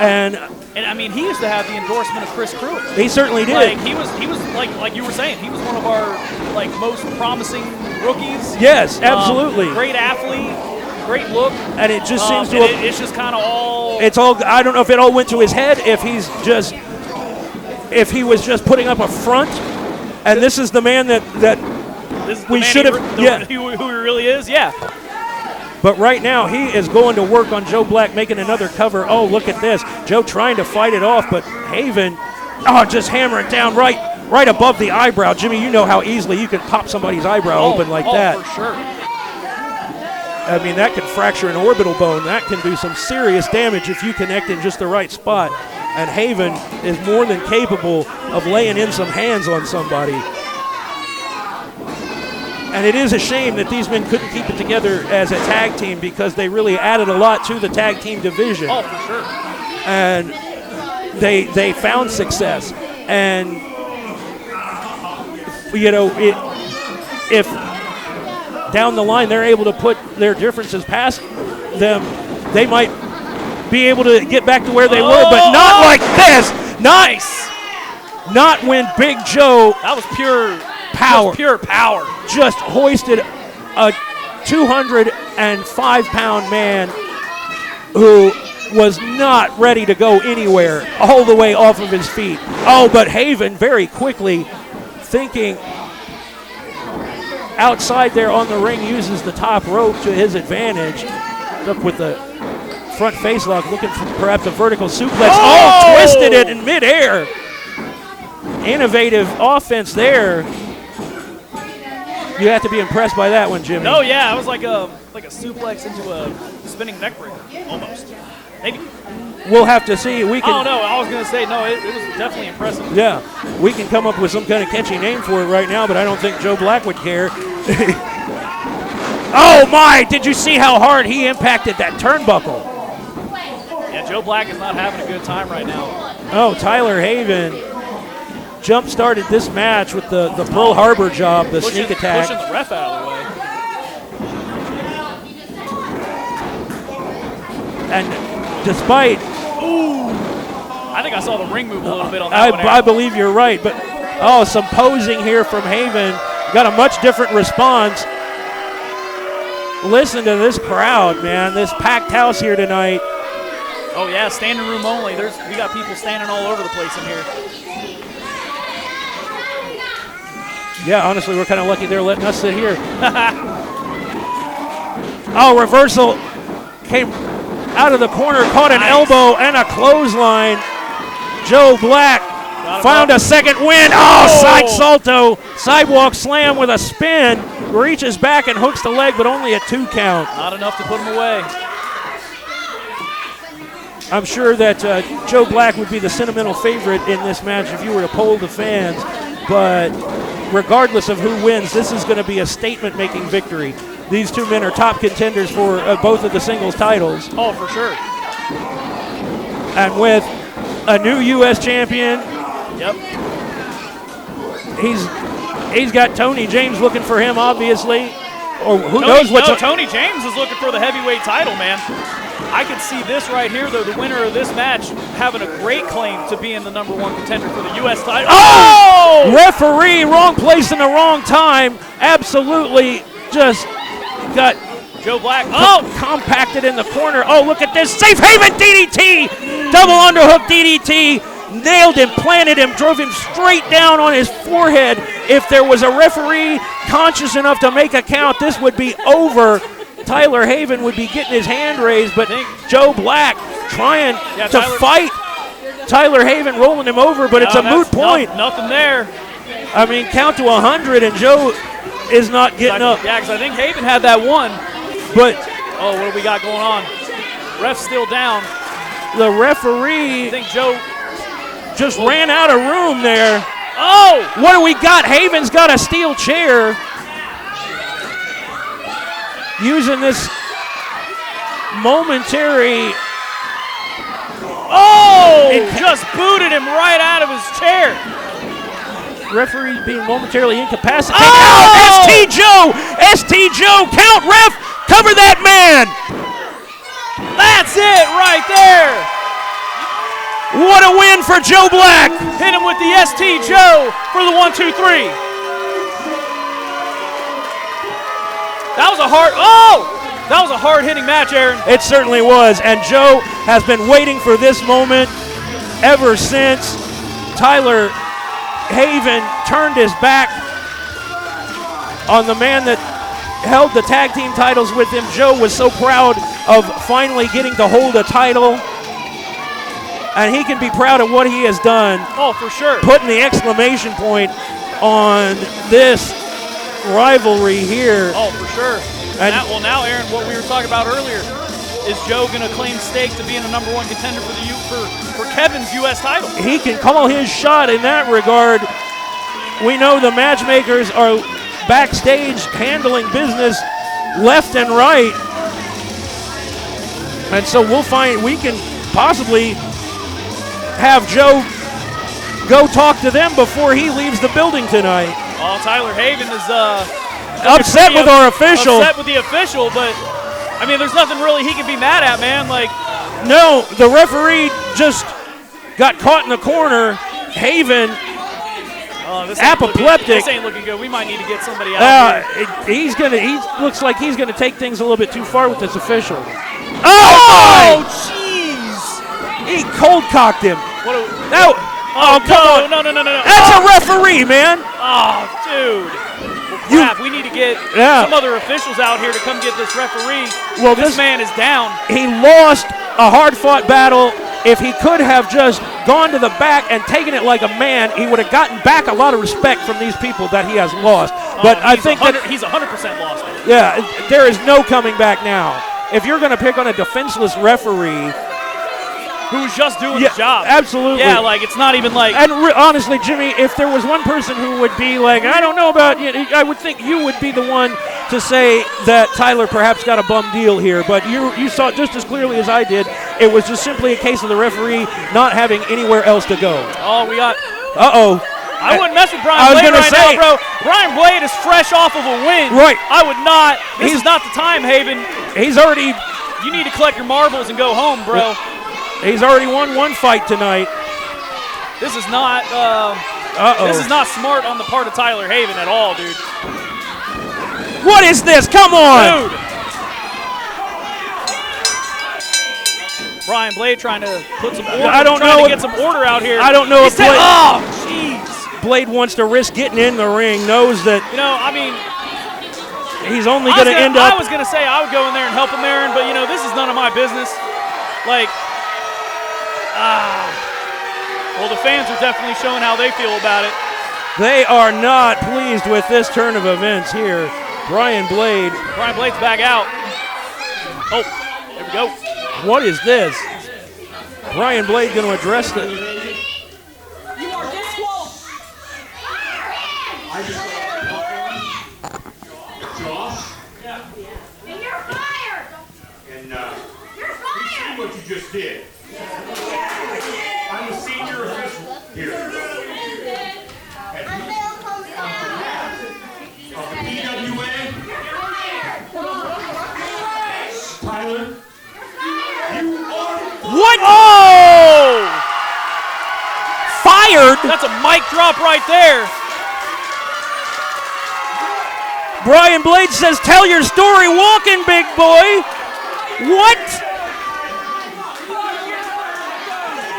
B: And
A: I mean, he used to have the endorsement of Chris Pruitt.
B: He certainly did.
A: Like he was like you were saying, he was one of our most promising rookies.
B: Yes, absolutely.
A: Great athlete, great look,
B: and it just seems to.
A: It's just kind of all.
B: It's all. I don't know if it all went to his head. If he was just putting up a front. And this is the man that we should have.
A: Who he really is, yeah.
B: But right now, he is going to work on Joe Black, making another cover. Oh, look at this. Joe trying to fight it off, but Haven, just hammering down right above the eyebrow. Jimmy, you know how easily you can pop somebody's eyebrow open like that.
A: For sure.
B: I mean, that can fracture an orbital bone. That can do some serious damage if you connect in just the right spot. And Haven is more than capable of laying in some hands on somebody. And it is a shame that these men couldn't keep it together as a tag team because they really added a lot to the tag team division.
A: Oh, for sure.
B: And they found success. And, you know, if down the line they're able to put their differences past them, they might be able to get back to where they were, but not like this.
A: Nice.
B: Not when Big Joe
A: That was pure
B: power.
A: Just pure power.
B: Just hoisted a 205-pound man who was not ready to go anywhere all the way off of his feet. Oh, but Haven very quickly thinking outside there on the ring, uses the top rope to his advantage. Up with the front face lock, looking for perhaps a vertical suplex. Oh, twisted it in midair. Innovative offense there. You have to be impressed by that one, Jimmy.
A: No, yeah, it was like a suplex into a spinning neck breaker, almost. Maybe.
B: We'll have to see. We can.
A: Oh no, I was gonna say no. It was definitely impressive.
B: Yeah, we can come up with some kind of catchy name for it right now, but I don't think Joe Black would care. Oh my! Did you see how hard he impacted that turnbuckle?
A: Yeah, Joe Black is not having a good time right now.
B: Oh, Tyler Haven jump-started this match with the Pearl Harbor job, the sneak attack.
A: Pushing the ref out of the way.
B: And despite,
A: I think I saw the ring move a little bit on that one.
B: I believe you're right, but some posing here from Haven. Got a much different response. Listen to this crowd, man. This packed house here tonight.
A: Oh yeah, standing room only. We got people standing all over the place in here.
B: Yeah, honestly, we're kind of lucky they're letting us sit here. Oh, reversal came out of the corner, caught an elbow and a clothesline. Joe Black found a second win. Oh, side salto, sidewalk slam with a spin. Reaches back and hooks the leg, but only a 2 count.
A: Not enough to put him away.
B: I'm sure that Joe Black would be the sentimental favorite in this match if you were to poll the fans, but regardless of who wins, this is going to be a statement-making victory. These two men are top contenders for both of the singles titles.
A: Oh, for sure.
B: And with a new U.S. champion,
A: Yep.
B: he's got Tony James looking for him, obviously. Or who knows what
A: Tony James is looking for the heavyweight title, man. I could see this right here, though, the winner of this match having a great claim to being the #1 contender for the U.S. title.
B: Oh! Referee, wrong place in the wrong time. Absolutely just got
A: Joe Black.
B: compacted in the corner. Oh, look at this. Safe Haven DDT. Double underhook DDT. Nailed him, planted him, drove him straight down on his forehead. If there was a referee conscious enough to make a count, this would be over. Tyler Haven would be getting his hand raised, but Joe Black trying to fight Tyler Haven, rolling him over, but it's a moot point.
A: Nothing there.
B: I mean, count to 100, and Joe is not getting up.
A: Yeah, because I think Haven had that one.
B: But
A: oh, what do we got going on? Ref's still down.
B: The referee,
A: I think Joe
B: just ran out of room there.
A: Oh!
B: What do we got? Haven's got a steel chair. Using this momentary.
A: Oh! Just booted him right out of his chair.
B: Referee being momentarily incapacitated.
A: Oh!
B: ST Joe! ST Joe! Count, ref! Cover that man!
A: That's it right there!
B: What a win for Joe Black!
A: Hit him with the ST Joe for the 1, 2, 3. That was a hard-hitting match, Aaron.
B: It certainly was, and Joe has been waiting for this moment ever since Tyler Haven turned his back on the man that held the tag team titles with him. Joe was so proud of finally getting to hold a title, and he can be proud of what he has done.
A: Oh, for sure.
B: Putting the exclamation point on this rivalry here.
A: Oh, for sure.
B: And
A: now, Aaron, what we were talking about earlier, is Joe going to claim stake to being a number one contender for Kevin's U.S. title?
B: He can call his shot in that regard. We know the matchmakers are backstage handling business left and right. And so we can possibly have Joe go talk to them before he leaves the building tonight.
A: Oh, Tyler Haven is
B: upset with our official.
A: Upset with the official, but I mean, there's nothing really he can be mad at, man. Like,
B: no, the referee just got caught in the corner. Haven,
A: this
B: apoplectic.
A: This ain't looking good. We might need to get somebody out here.
B: He looks like he's gonna take things a little bit too far with this official.
A: Oh, jeez!
B: He cold cocked him.
A: Oh,
B: come on!
A: No!
B: That's a referee, man.
A: Oh, dude. Well, crap, we need to get some other officials out here to come get this referee.
B: Well,
A: this man is down.
B: He lost a hard-fought battle. If he could have just gone to the back and taken it like a man, he would have gotten back a lot of respect from these people that he has lost. But I think that
A: he's 100% lost.
B: Yeah, there is no coming back now. If you're going to pick on a defenseless referee
A: who's just doing the job.
B: Absolutely.
A: Yeah, like it's not even like.
B: And honestly, Jimmy, if there was one person who would be like, I don't know about you, I would think you would be the one to say that Tyler perhaps got a bum deal here. But you saw it just as clearly as I did. It was just simply a case of the referee not having anywhere else to go.
A: Oh, we got.
B: Uh-oh.
A: I wouldn't mess with Brian Blade now, bro. Brian Blade is fresh off of a win.
B: Right.
A: I would not. This is not the time, Haven.
B: He's already.
A: You need to collect your marbles and go home, bro.
B: He's already won one fight tonight.
A: This is not. This is not smart on the part of Tyler Haven at all, dude.
B: What is this? Come on,
A: dude. Brian Blade trying to put some order. Trying to get some order out here.
B: I don't know if Blade.
A: Oh, jeez.
B: Blade wants to risk getting in the ring. Knows that.
A: I mean.
B: He's only going to end up.
A: I was going to say I would go in there and help him, Aaron, but this is none of my business. Like. Well, the fans are definitely showing how they feel about it.
B: They are not pleased with this turn of events here. Brian Blade's
A: back out. Oh, there we go.
B: What is this? Brian Blade going to address the.
H: You are disqualified.
D: Josh?
H: Yeah. And you're fired.
D: And
H: you're fired.
D: what you just did. I'm a senior official here. Of the PWA. Tyler, you are
B: what? Oh! Fired?
A: That's a mic drop right there.
B: Brian Blade says, tell your story walking, big boy. What?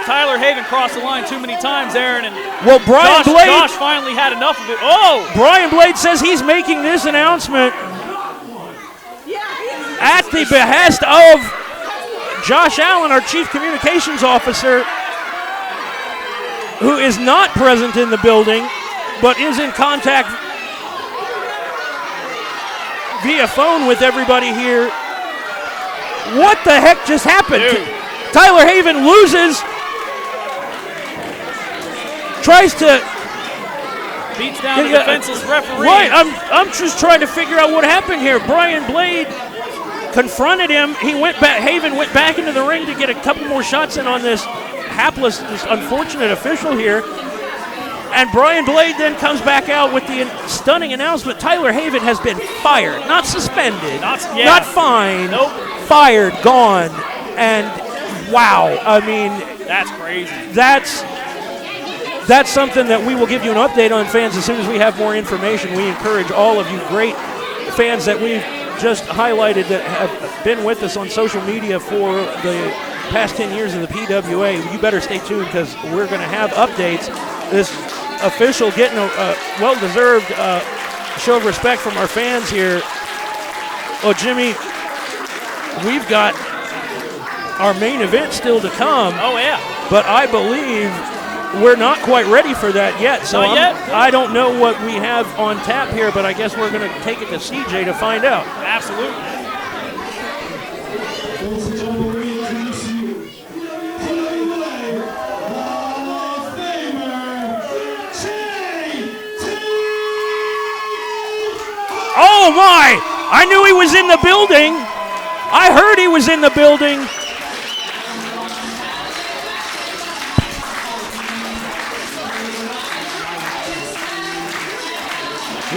A: Tyler Haven crossed the line too many times, Aaron, and
B: Josh
A: finally had enough of it. Oh!
B: Brian Blade says he's making this announcement at the behest of Josh Allen, our Chief Communications Officer, who is not present in the building, but is in contact via phone with everybody here. What the heck just happened?
A: Dude.
B: Tyler Haven loses. Tries to
A: beats down the defenseless referee.
B: Right, I'm just trying to figure out what happened here. Brian Blade confronted him. Haven went back into the ring to get a couple more shots in on this hapless, this unfortunate official here. And Brian Blade then comes back out with the stunning announcement: Tyler Haven has been fired, not suspended, not fined,
A: nope,
B: fired, gone. And wow, I mean,
A: that's crazy.
B: That's something that we will give you an update on, fans, as soon as we have more information. We encourage all of you great fans that we've just highlighted that have been with us on social media for the past 10 years of the PWA. You better stay tuned because we're going to have updates. This official getting a well-deserved show of respect from our fans here. Well, Jimmy, we've got our main event still to come.
A: Oh, yeah.
B: But I believe we're not quite ready for that yet. So I don't know what we have on tap here, but I guess we're going to take it to CJ to find out.
A: Absolutely.
B: Oh my! I knew he was in the building. I heard he was in the building.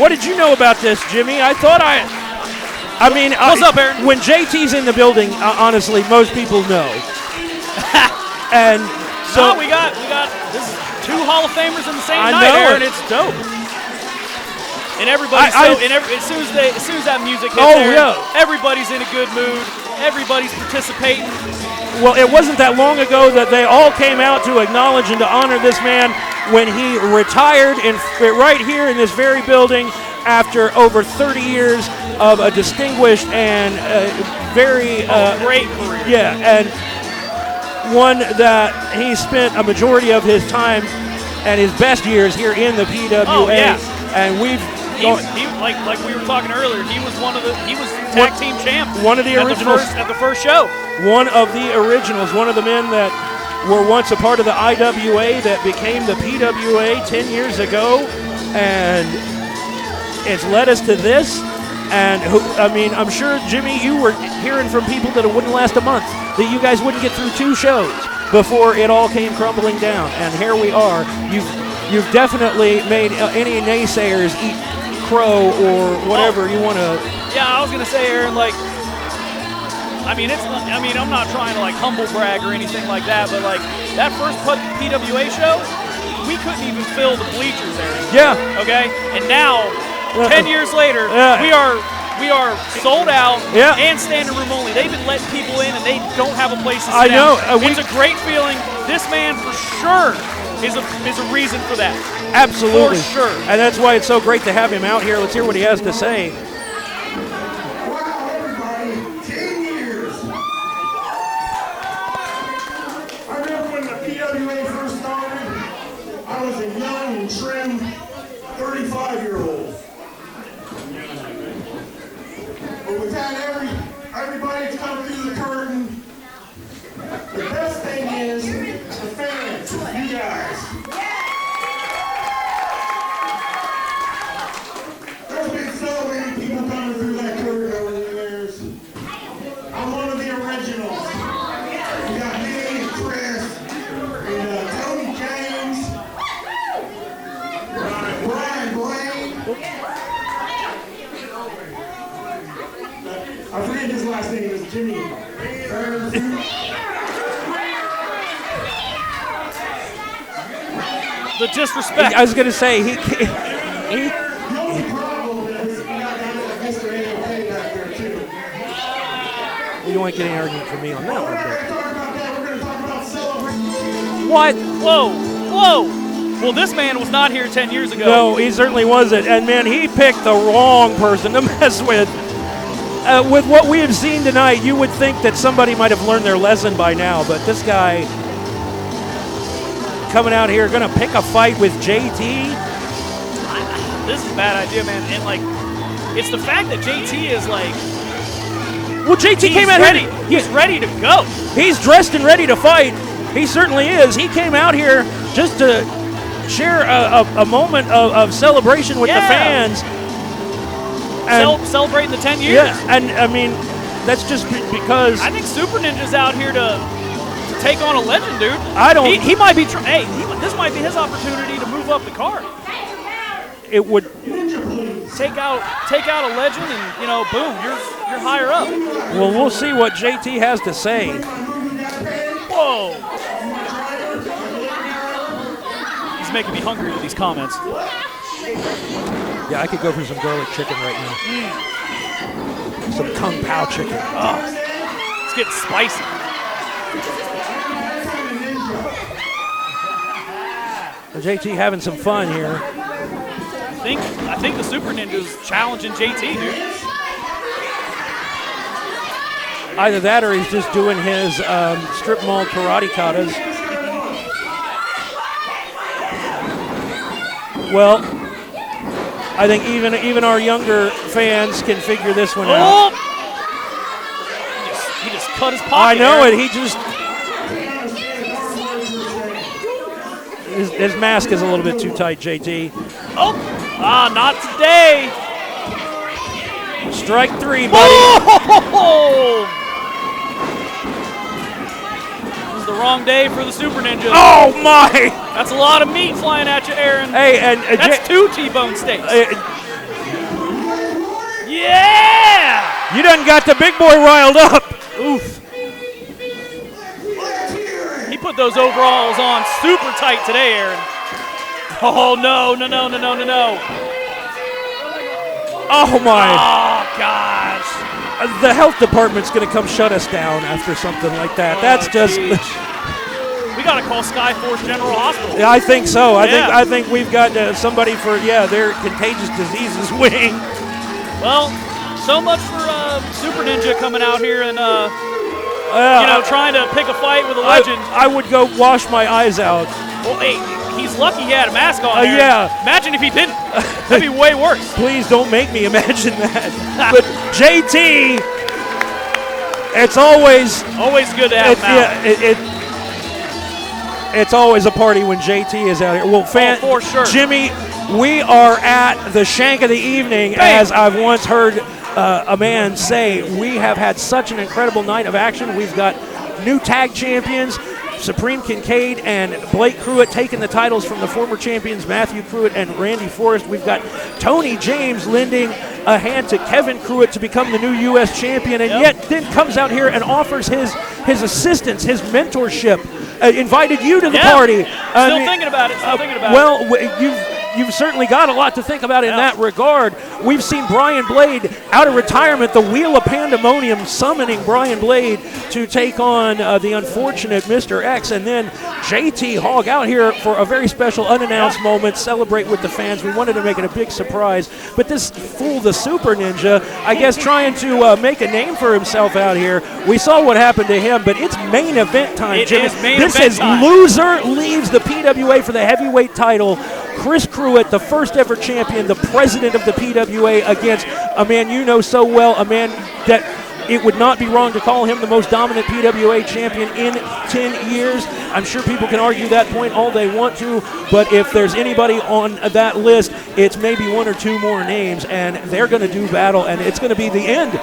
B: What did you know about this, Jimmy? I mean,
A: What's up, Aaron?
B: When JT's in the building, honestly, most people know. And so
A: we got this is 2 Hall of Famers in the same
B: I
A: night,
B: know
A: Aaron.
B: it.
A: It's dope. And everybody's as soon as that music hits,
B: Oh,
A: Aaron,
B: yeah.
A: everybody's in a good mood. Everybody's participating.
B: Well, it wasn't that long ago that they all came out to acknowledge and to honor this man when he retired right here in this very building after over 30 years of a distinguished and very
A: Great career.
B: yeah, and one that he spent a majority of his time and his best years here in the PWA.
A: Oh, yeah.
B: And
A: He like we were talking earlier. He was tag team champ.
B: One of the originals.
A: at the first show.
B: One of the originals, one of the men that were once a part of the IWA that became the PWA 10 years ago, and it's led us to this. And I'm sure, Jimmy, you were hearing from people that it wouldn't last a month, that you guys wouldn't get through 2 shows before it all came crumbling down. And here we are. You've definitely made any naysayers eat crow or whatever you want to.
A: Yeah, I was gonna say, Aaron, like, I'm not trying to like humble brag or anything like that, but like that first PWA show, we couldn't even fill the bleachers, Aaron.
B: Yeah.
A: Okay, and now, 10 years later,
B: Yeah.
A: we are sold out
B: Yeah.
A: and standing room only. They've been letting people in, and they don't have a place to sit
B: I know,
A: down.
B: we-
A: It's a great feeling. This man, for sure, is a reason for that.
B: Absolutely.
A: For sure.
B: And that's why it's so great to have him out here. Let's hear what he has to say.
G: Wow, everybody, 10 years. I remember when the PWA first started, I was a young and trim 35-year-old. But with that, everybody's come through the curtain. The best thing is the fans, you guys. There's been so many people coming through that curtain over the years. I'm one of the originals. We got me and Chris and Tony James, Brian Blaine. I forget his last name. Is Jimmy.
A: The disrespect.
B: I was going to say, he
G: The only problem is we got guys like Mr. AOK back there too.
B: you don't want to get any argument from me on that
G: We're
B: one.
G: not going to talk about that. We're going to talk about celebrating.
B: What?
A: Whoa. Well, this man was not here 10 years ago.
B: No, he certainly wasn't. And, man, he picked the wrong person to mess with. With what we have seen tonight, you would think that somebody might have learned their lesson by now, but this guy coming out here going to pick a fight with JT.
A: This is a bad idea, man. And, like, it's the fact that JT is, like,
B: Well, JT
A: he's
B: came out
A: ready.
B: here.
A: He's ready to go.
B: He's dressed and ready to fight. He certainly is. He came out here just to share a moment of celebration with the
A: Yeah.
B: fans. And,
A: Celebrating the 10 years.
B: yeah, and I mean, that's just because
A: I think Super Ninja's out here to take on a legend, dude.
B: I don't-
A: He might be. This might be his opportunity to move up the card.
B: it would.
A: Take out a legend, and boom, you're higher up.
B: Well, we'll see what JT has to say.
A: Whoa. He's making me hungry with these comments.
B: Yeah, I could go for some garlic chicken right now. Some Kung Pao chicken.
A: It's getting spicy.
B: JT having some fun here.
A: I think the Super Ninja's challenging JT, dude.
B: Either that or he's just doing his strip mall karate katas. Well, I think even our younger fans can figure this one out.
A: Oh! He just cut his pocket.
B: I know
A: Aaron.
B: it. He just his mask is a little bit too tight, JT.
A: Oh! Not today.
B: Strike 3, buddy.
A: Oh! This is the wrong day for the Super Ninja.
B: Oh, my.
A: That's a lot of meat flying at you, Aaron.
B: Hey, and
A: That's 2 T-bone steaks.
B: you
A: Yeah!
B: done got the big boy riled up. Oof.
A: He put those overalls on super tight today, Aaron. Oh, no.
B: Oh, my.
A: Oh, gosh.
B: The health department's going to come shut us down after something like that. That's just.
A: Geez. We got to call Skyforce General Hospital.
B: Yeah, I think so.
A: Yeah.
B: I think we've got somebody for their contagious diseases wing.
A: Well, so much for Super Ninja coming out here and trying to pick a fight with a legend.
B: I would go wash my eyes out.
A: Well, hey, he's lucky he had a mask on. Aaron.
B: Yeah.
A: Imagine if he didn't. That'd be way worse.
B: Please don't make me imagine that. But JT, it's always
A: Always good to have him out.
B: it's always a party when JT is out here. Well,
A: for sure.
B: Jimmy, we are at the shank of the evening, as I've once heard a man say. We have had such an incredible night of action. We've got new tag champions, Supreme Kincaid and Blake Pruitt, taking the titles from the former champions Matthew Pruitt and Randy Forrest. We've got Tony James lending a hand to Kevin Pruitt to become the new U.S. champion, and yet then comes out here and offers his assistance, his mentorship, invited you to the party.
A: Still thinking about it.
B: You've certainly got a lot to think about in that regard. We've seen Brian Blade out of retirement, the Wheel of Pandemonium summoning Brian Blade to take on the unfortunate Mr. X, and then JT Hogg out here for a very special unannounced moment, celebrate with the fans. We wanted to make it a big surprise, but this fool, the Super Ninja, I guess trying to make a name for himself out here. We saw what happened to him, but it's main event time, Jimmy. This is loser leaves the PWA for the heavyweight title. Chris Pruitt, the first ever champion, the president of the PWA, against a man you know so well, a man that it would not be wrong to call him the most dominant PWA champion in 10 years. I'm sure people can argue that point all they want to, but if there's anybody on that list, it's maybe 1 or 2 more names, and they're going to do battle, and it's going to be the end.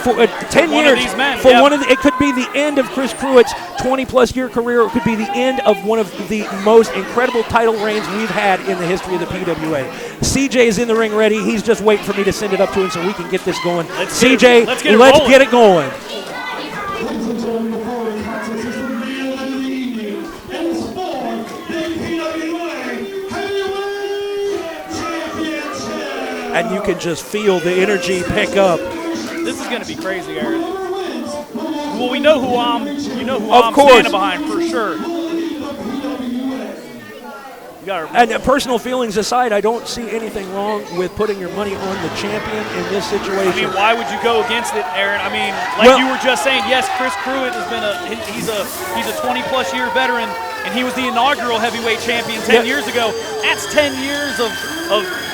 B: For 10
A: one
B: years,
A: of these men,
B: for one of it could be the end of Chris Pruitt's 20-plus year career. It could be the end of one of the most incredible title reigns we've had in the history of the PWA. CJ is in the ring ready. He's just waiting for me to send it up to him so we can get this going.
A: Let's
B: CJ,
A: get it
B: going.
G: Ladies and gentlemen, the following contest is the main event of the evening, and it's for the PWA Heavyweight Championship.
B: And you can just feel the energy pick up.
A: This is going to be crazy, Aaron. Well, we know who I'm
B: Of course.
A: standing behind for sure. You gotta
B: And personal feelings aside, I don't see anything wrong with putting your money on the champion in this situation.
A: I mean, why would you go against it, Aaron? I mean, you were just saying, yes, Chris Pruitt has been he's a 20-plus year veteran, and he was the inaugural heavyweight champion 10 years ago. That's 10 years of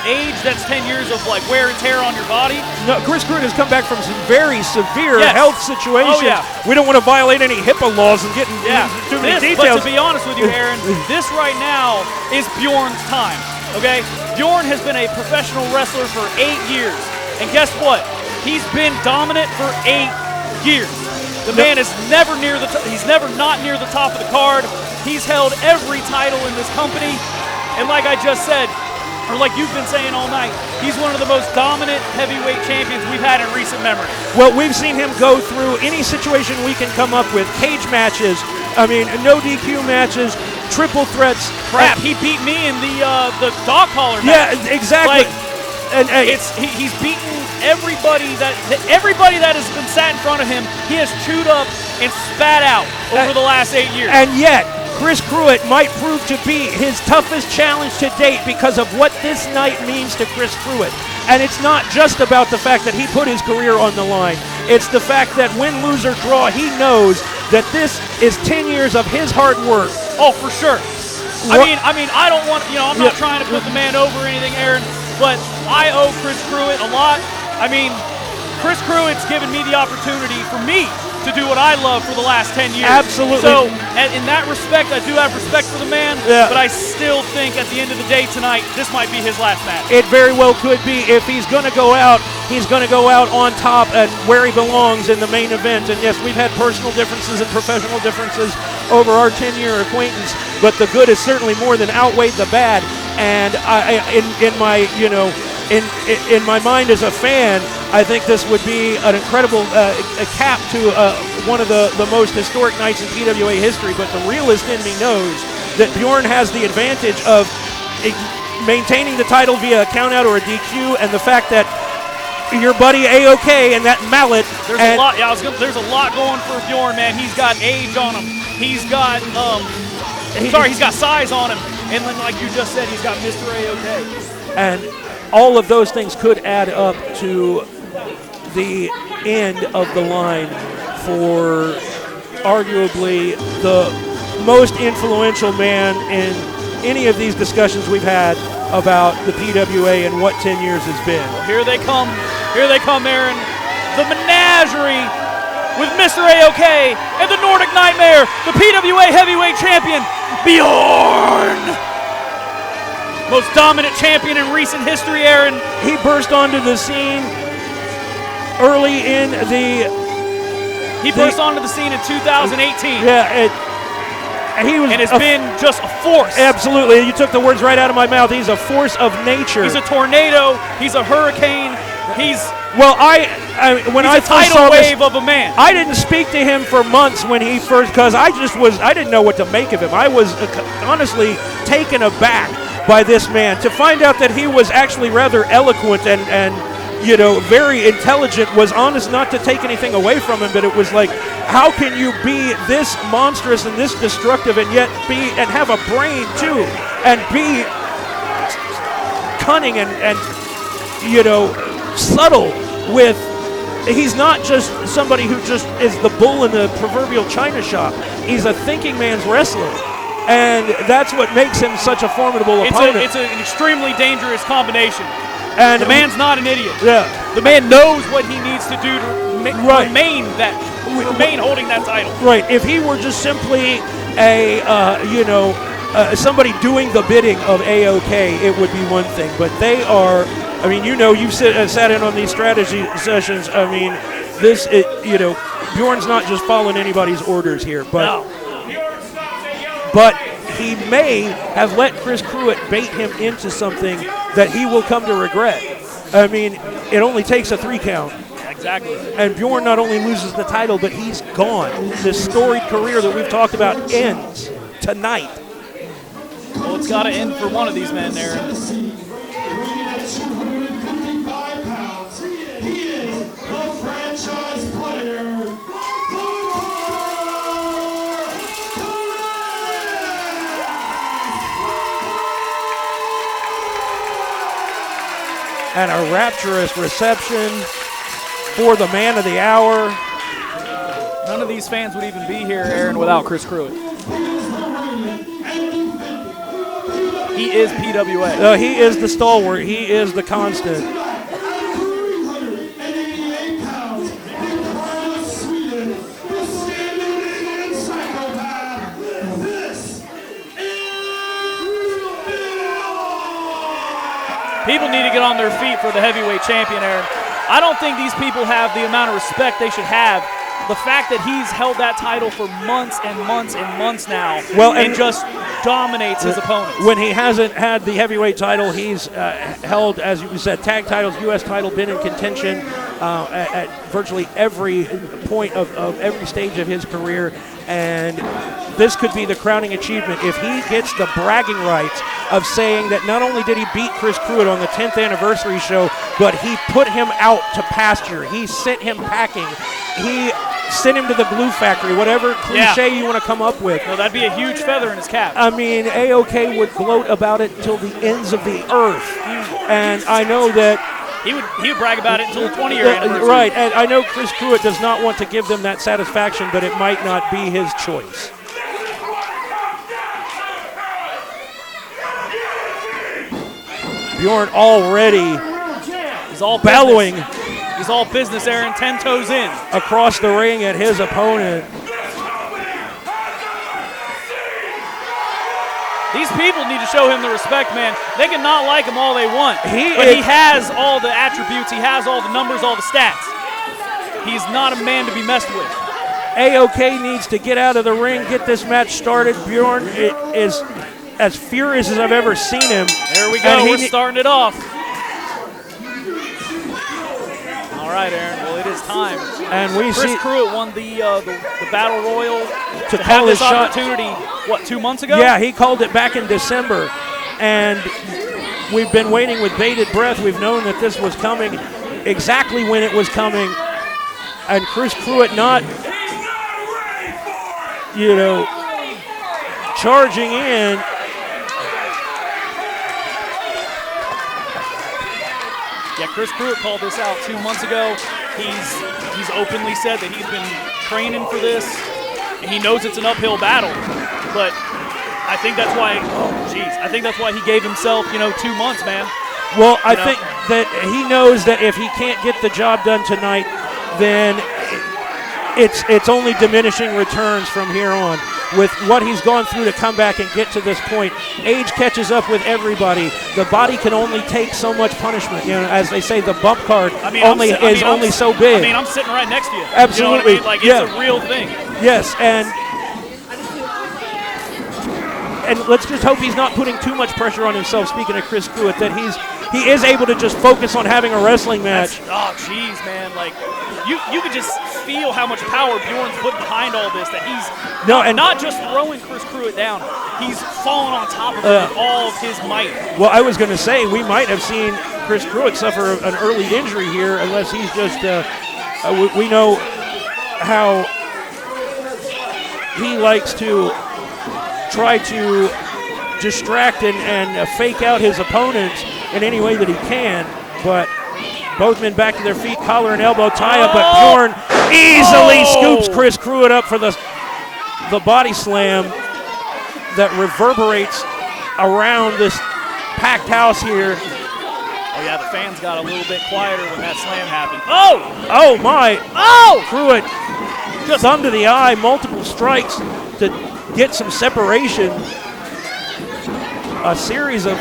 A: age. That's 10 years of like wear and tear on your body.
B: No, Chris Pruitt has come back from some very severe health situations.
A: Oh, yeah.
B: We don't want to violate any HIPAA laws and get into too many details.
A: But to be honest with you, Aaron, this right now is Bjorn's time, okay? Bjorn has been a professional wrestler for 8 years. And guess what? He's been dominant for 8 years. The man is never he's never not near the top of the card. He's held every title in this company. And like I just said, or like you've been saying all night, he's one of the most dominant heavyweight champions we've had in recent memory.
B: Well, we've seen him go through any situation we can come up with. Cage matches, I mean, no DQ matches, triple threats.
A: Crap, he beat me in the dog collar match.
B: Yeah, exactly.
A: He's beaten everybody that has been sat in front of him. He has chewed up and spat out over the last 8 years.
B: And yet, Chris Pruitt might prove to be his toughest challenge to date because of what this night means to Chris Pruitt. And it's not just about the fact that he put his career on the line. It's the fact that win, lose, or draw, he knows that this is 10 years of his hard work.
A: Oh, for sure. I mean, I don't want, I'm not trying to put the man over or anything, Aaron, but I owe Chris Pruitt a lot. I mean, Chris Pruitt's given me the opportunity for me to to do what I love for the last 10 years.
B: Absolutely.
A: So, and in that respect, I do have respect for the man,
B: Yeah.
A: but I still think at the end of the day tonight, this might be his last match.
B: It very well could be. If he's going to go out, he's going to go out on top at where he belongs in the main event. And yes, we've had personal differences and professional differences over our 10-year acquaintance, but the good has certainly more than outweighed the bad. And in my mind as a fan, I think this would be an incredible a cap to one of the most historic nights in PWA history. But the realist in me knows that Bjorn has the advantage of maintaining the title via a countout or a DQ, and the fact that your buddy A-OK and that mallet.
A: There's a lot. Yeah, there's a lot going for Bjorn, man. He's got age on him. He's got he's got size on him, and then like you just said, he's got Mr. A-OK.
B: And all of those things could add up to the end of the line for arguably the most influential man in any of these discussions we've had about the PWA and what 10 years has been.
A: Well, here they come, Aaron. The menagerie with Mr. A-OK and the Nordic Nightmare, the PWA Heavyweight Champion, Bjorn. Most dominant champion in recent history, Aaron.
B: He burst onto the scene early in
A: He burst onto the scene in 2018.
B: Yeah, he was,
A: and it's been just a force.
B: Absolutely, you took the words right out of my mouth. He's a force of nature.
A: He's a tornado. He's a hurricane. He's
B: when I
A: a
B: first
A: tidal
B: saw
A: wave of a man.
B: I didn't speak to him for months when he first, because I didn't know what to make of him. I was honestly taken aback by this man. To find out that he was actually rather eloquent and very intelligent, was honest not to take anything away from him, but it was like, how can you be this monstrous and this destructive and yet have a brain too, and be cunning and subtle with. He's not just somebody who just is the bull in the proverbial china shop. He's a thinking man's wrestler. And that's what makes him such a formidable opponent.
A: It's an extremely dangerous combination.
B: And
A: the man's not an idiot.
B: Yeah.
A: The man knows what he needs to do to remain holding that title.
B: Right. If he were just simply somebody doing the bidding of A-OK, it would be one thing. But they are. I mean, you've sat in on these strategy sessions. I mean, Bjorn's not just following anybody's orders here, but he may have let Chris Pruitt bait him into something that he will come to regret. I mean, it only takes a 3 count.
A: Exactly.
B: And Bjorn not only loses the title, but he's gone. This storied career that we've talked about ends tonight.
A: Well, it's got to end for one of these men, Aaron.
B: And a rapturous reception for the man of the hour.
A: None of these fans would even be here, Aaron, without Chris Pruitt. He is PWA.
B: He is the stalwart. He is the constant.
A: People need to get on their feet for the heavyweight champion, Aaron. I don't think these people have the amount of respect they should have. The fact that he's held that title for months and months and months now, and just dominates his opponents.
B: When he hasn't had the heavyweight title, he's held, as you said, tag titles, U.S. title, been in contention at virtually every point of every stage of his career. And this could be the crowning achievement if he gets the bragging rights of saying that not only did he beat Chris Pruitt on the 10th anniversary show, but he put him out to pasture. He sent him packing. He sent him to the glue factory, whatever cliche you want to come up with.
A: No, that'd be a huge feather in his cap.
B: I mean, A-OK would gloat about it till the ends of the earth. And I know that
A: He would brag about it until the 20-year anniversary.
B: Right, and I know Chris Pruitt does not want to give them that satisfaction, but it might not be his choice. Bjorn already
A: He's all
B: bellowing.
A: business. He's all business, Aaron, 10 toes in.
B: across the ring at his opponent.
A: These people need to show him the respect, man. They can not like him all they want, but he
B: is-
A: has all the attributes. He has all the numbers, all the stats. He's not a man to be messed with.
B: AOK needs to get out of the ring, get this match started. Bjorn is as furious as I've ever seen him.
A: There we go.
B: And
A: We're starting it off. All right, Aaron. Well, it is time.
B: And we
A: Chris
B: see
A: Pruitt won the Battle Royal
B: to
A: have
B: call
A: this
B: his shot.
A: opportunity, what, 2 months ago?
B: Yeah, he called it back in December. And we've been waiting with bated breath. We've known that this was coming, exactly when it was coming. And Chris Pruitt not, charging in.
A: Yeah, Chris Pruitt called this out 2 months ago. He's openly said that he's been training for this, and he knows it's an uphill battle. But I think that's why. I think that's why he gave himself 2 months, man.
B: Well, I think that he knows that if he can't get the job done tonight, then it's only diminishing returns from here on. With what he's gone through to come back and get to this point, age catches up with everybody. The body can only take so much punishment. As they say, the bump card is only so big.
A: I mean, I'm sitting right next to you.
B: Absolutely.
A: You know what I mean? Like, it's a real thing.
B: Yes, and let's just hope he's not putting too much pressure on himself. Speaking of Chris Pruitt, that he is able to just focus on having a wrestling match.
A: Jeez, man. Like, you could just feel how much power Bjorn's put behind all this, that he's not just throwing Chris Pruitt down, he's falling on top of him with all of his might.
B: Well, I was going to say, we might have seen Chris Pruitt suffer an early injury here, unless he's just, we know how he likes to try to distract and fake out his opponents in any way that he can, but both men back to their feet, collar and elbow tie-up, but Bjorn easily scoops Chris Pruitt up for the body slam that reverberates around this packed house here.
A: Oh, yeah, the fans got a little bit quieter when that slam happened. Oh,
B: my.
A: Oh!
B: Pruitt just thumb to the eye, multiple strikes to get some separation. A series of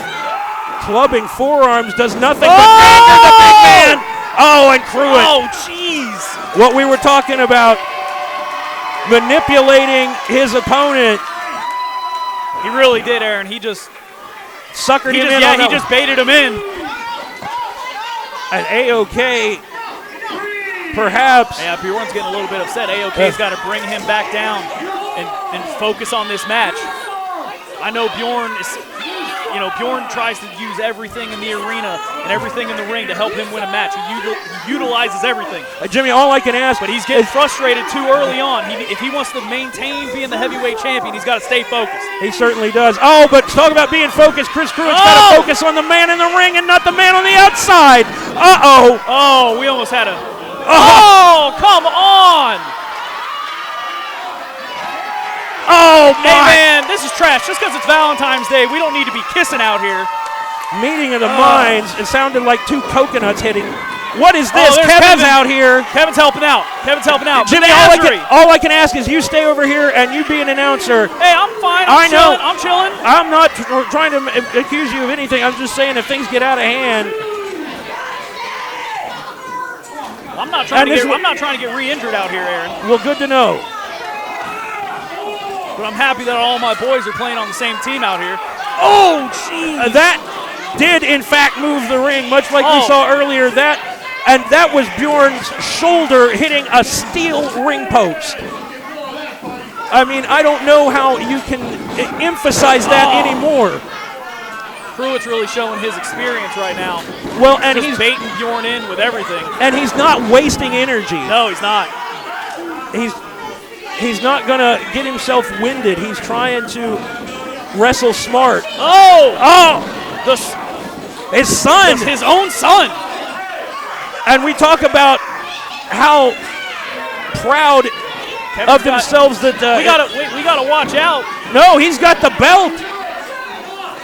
B: clubbing forearms does nothing but anger the big man. Oh, and Pruitt.
A: Oh, jeez.
B: What we were talking about, manipulating his opponent.
A: He really did, Aaron. He just
B: suckered him in.
A: Yeah, he just baited him in.
B: And AOK, perhaps.
A: Yeah, Bjorn's getting a little bit upset. AOK's got to bring him back down and focus on this match. I know Bjorn tries to use everything in the arena and everything in the ring to help him win a match. He utilizes everything.
B: Jimmy, all I can ask,
A: but he's getting frustrated too early on. If he wants to maintain being the heavyweight champion, he's got to stay focused.
B: He certainly does. Oh, but talk about being focused. Chris Pruitt's got to focus on the man in the ring and not the man on the outside. Uh-oh.
A: Oh, we almost had a... Oh, come on.
B: Oh, my.
A: Hey, man, this is trash. Just because it's Valentine's Day, we don't need to be kissing out here.
B: Meeting of the minds. It sounded like two coconuts hitting. What is this?
A: Kevin's
B: out here.
A: Kevin's helping out.
B: Jimmy, all I can ask is you stay over here and you be an announcer.
A: Hey, I'm fine.
B: I know.
A: I'm chilling.
B: I'm not trying to accuse you of anything. I'm just saying if things get out of hand.
A: I'm not trying to get re-injured out here, Aaron.
B: Well, good to know.
A: But I'm happy that all my boys are playing on the same team out here. Oh, jeez.
B: That did, in fact, move the ring, much like we saw earlier. That was Bjorn's shoulder hitting a steel ring post. I mean, I don't know how you can emphasize that anymore.
A: Pruitt's really showing his experience right now.
B: Well, and he's
A: baiting Bjorn in with everything.
B: And he's not wasting energy.
A: No, he's not.
B: He's not going to get himself winded. He's trying to wrestle smart. His son.
A: His own son.
B: And we talk about how proud of themselves that
A: we gotta watch out.
B: No, he's got the belt.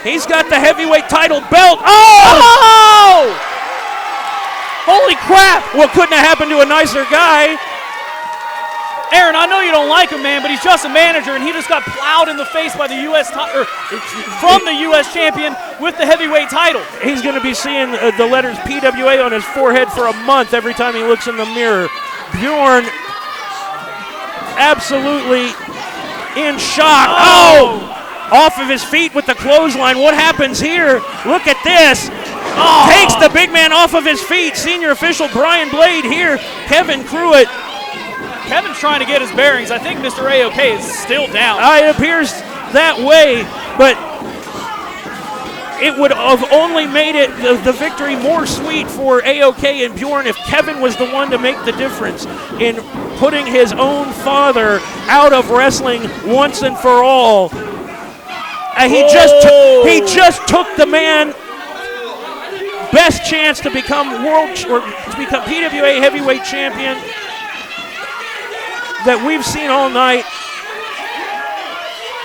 B: He's got the heavyweight title belt. Oh! Holy crap! Well, couldn't have happened to a nicer guy.
A: Aaron, I know you don't like him, man, but he's just a manager, and he just got plowed in the face by the from the U.S. champion with the heavyweight title.
B: He's going to be seeing the letters PWA on his forehead for a month every time he looks in the mirror. Bjorn absolutely in shock. Oh! Off of his feet with the clothesline. What happens here? Look at this. Oh. Takes the big man off of his feet. Senior official Brian Blade here. Kevin Pruitt.
A: Kevin's trying to get his bearings. I think Mr. A-OK is still down.
B: It appears that way, but it would have only made it the victory more sweet for A-OK and Bjorn if Kevin was the one to make the difference in putting his own father out of wrestling once and for all. He just took the man best chance to become PWA heavyweight champion that we've seen all night.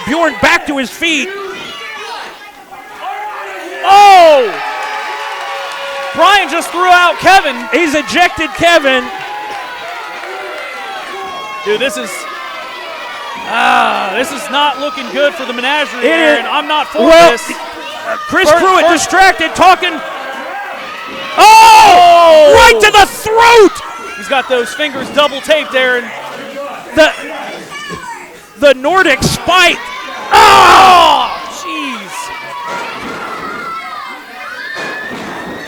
B: Bjorn back to his feet.
A: Oh! Brian just threw out Kevin.
B: He's ejected Kevin.
A: Dude, this is not looking good for the menagerie, Aaron. I'm not for this.
B: Chris Pruitt distracted, talking. Oh! Right to the throat!
A: He's got those fingers double taped, Aaron.
B: The Nordic spike.
A: Oh! Jeez.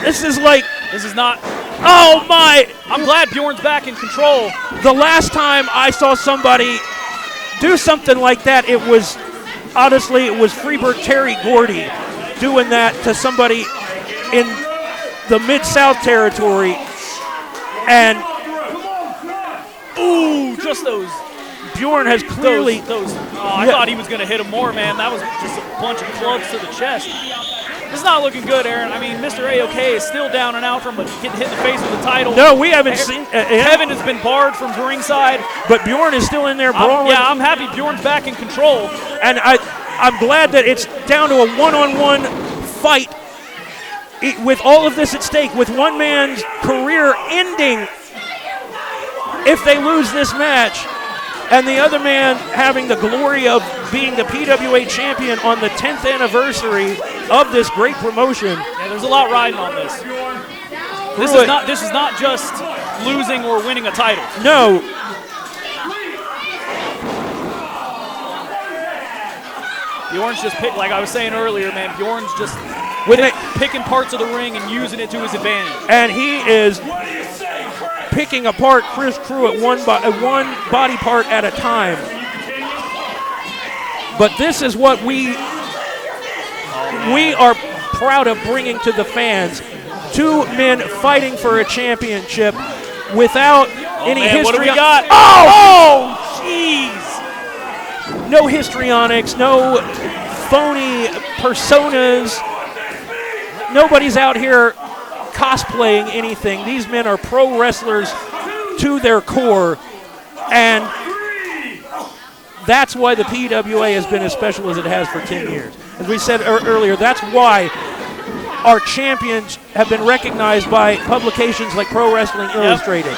B: This is
A: not.
B: Oh my!
A: I'm glad Bjorn's back in control.
B: The last time I saw somebody do something like that, it was Freebird Terry Gordy doing that to somebody in the Mid-South territory. And
A: just those.
B: Bjorn has clearly.
A: I thought he was going to hit him more, man. That was just a bunch of clubs to the chest. It's not looking good, Aaron. I mean, Mr. A-OK is still down and out from getting hit in the face with the title.
B: No, we haven't seen.
A: Kevin has been barred from ringside.
B: But Bjorn is still in there brawling.
A: I'm happy Bjorn's back in control.
B: And I'm glad that it's down to a one-on-one fight with all of this at stake, with one man's career ending if they lose this match, and the other man having the glory of being the PWA champion on the 10th anniversary of this great promotion.
A: Yeah, there's a lot riding on this. This is not just losing or winning a title.
B: No.
A: Bjorn's just like I was saying earlier, man. Bjorn's just picking parts of the ring and using it to his advantage.
B: And he is picking apart Chris Pruitt one body part at a time. But this is what we are proud of bringing to the fans. Two men fighting for a championship without any history.
A: What do we got?
B: Oh, jeez. No histrionics, no phony personas. Nobody's out here cosplaying anything. These men are pro wrestlers to their core, and that's why the PWA has been as special as it has for 10 years. As we said earlier, that's why our champions have been recognized by publications like Pro Wrestling Illustrated,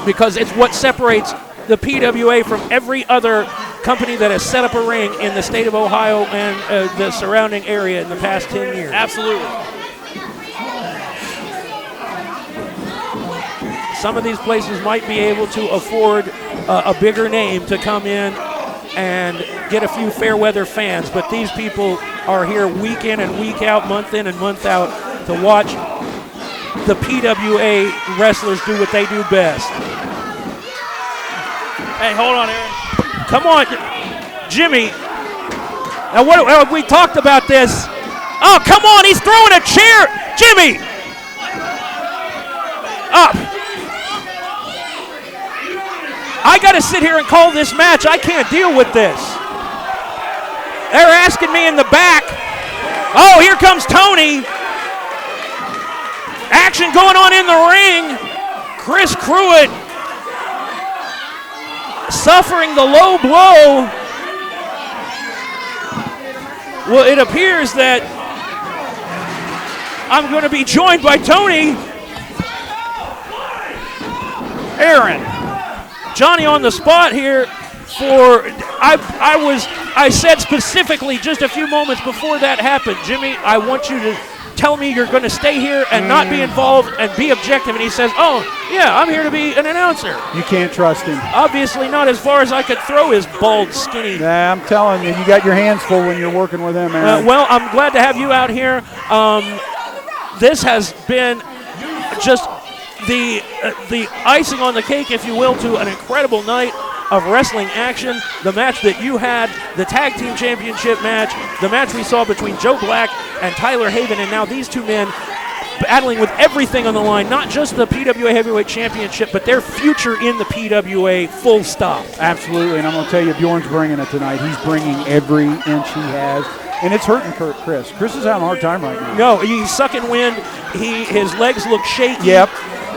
B: because it's what separates the PWA from every other company that has set up a ring in the state of Ohio and the surrounding area in the past 10 years.
A: Absolutely.
B: Some of these places might be able to afford a bigger name to come in and get a few fair weather fans, but these people are here week in and week out, month in and month out to watch the PWA wrestlers do what they do best.
A: Hey, hold on, Aaron.
B: Come on, Jimmy. Now, we talked about this. Oh, come on, he's throwing a chair. Jimmy! Up. I got to sit here and call this match. I can't deal with this. They're asking me in the back. Oh, here comes Tony. Action going on in the ring. Chris Pruitt suffering the low blow. Well, it appears that I'm going to be joined by Tony Aaron, Johnny on the spot here I said specifically just a few moments before that happened, Jimmy, I want you to tell me you're going to stay here and not be involved and be objective. And he says, oh, yeah, I'm here to be an announcer.
I: You can't trust him.
B: Obviously not as far as I could throw his bald, skinny.
I: Yeah, I'm telling you, you got your hands full when you're working with him, Aaron.
B: Well, I'm glad to have you out here. This has been just the icing on the cake, if you will, to an incredible night of wrestling action. The match that you had, the tag team championship match, the match we saw between Joe Black and Tyler Haven, and now these two men battling with everything on the line, not just the PWA Heavyweight Championship, but their future in the PWA, full stop.
I: Absolutely, and I'm going to tell you, Bjorn's bringing it tonight. He's bringing every inch he has, and it's hurting Chris. Chris is having a hard time right now.
B: No, he's sucking wind. His legs look shaky.
I: Yep.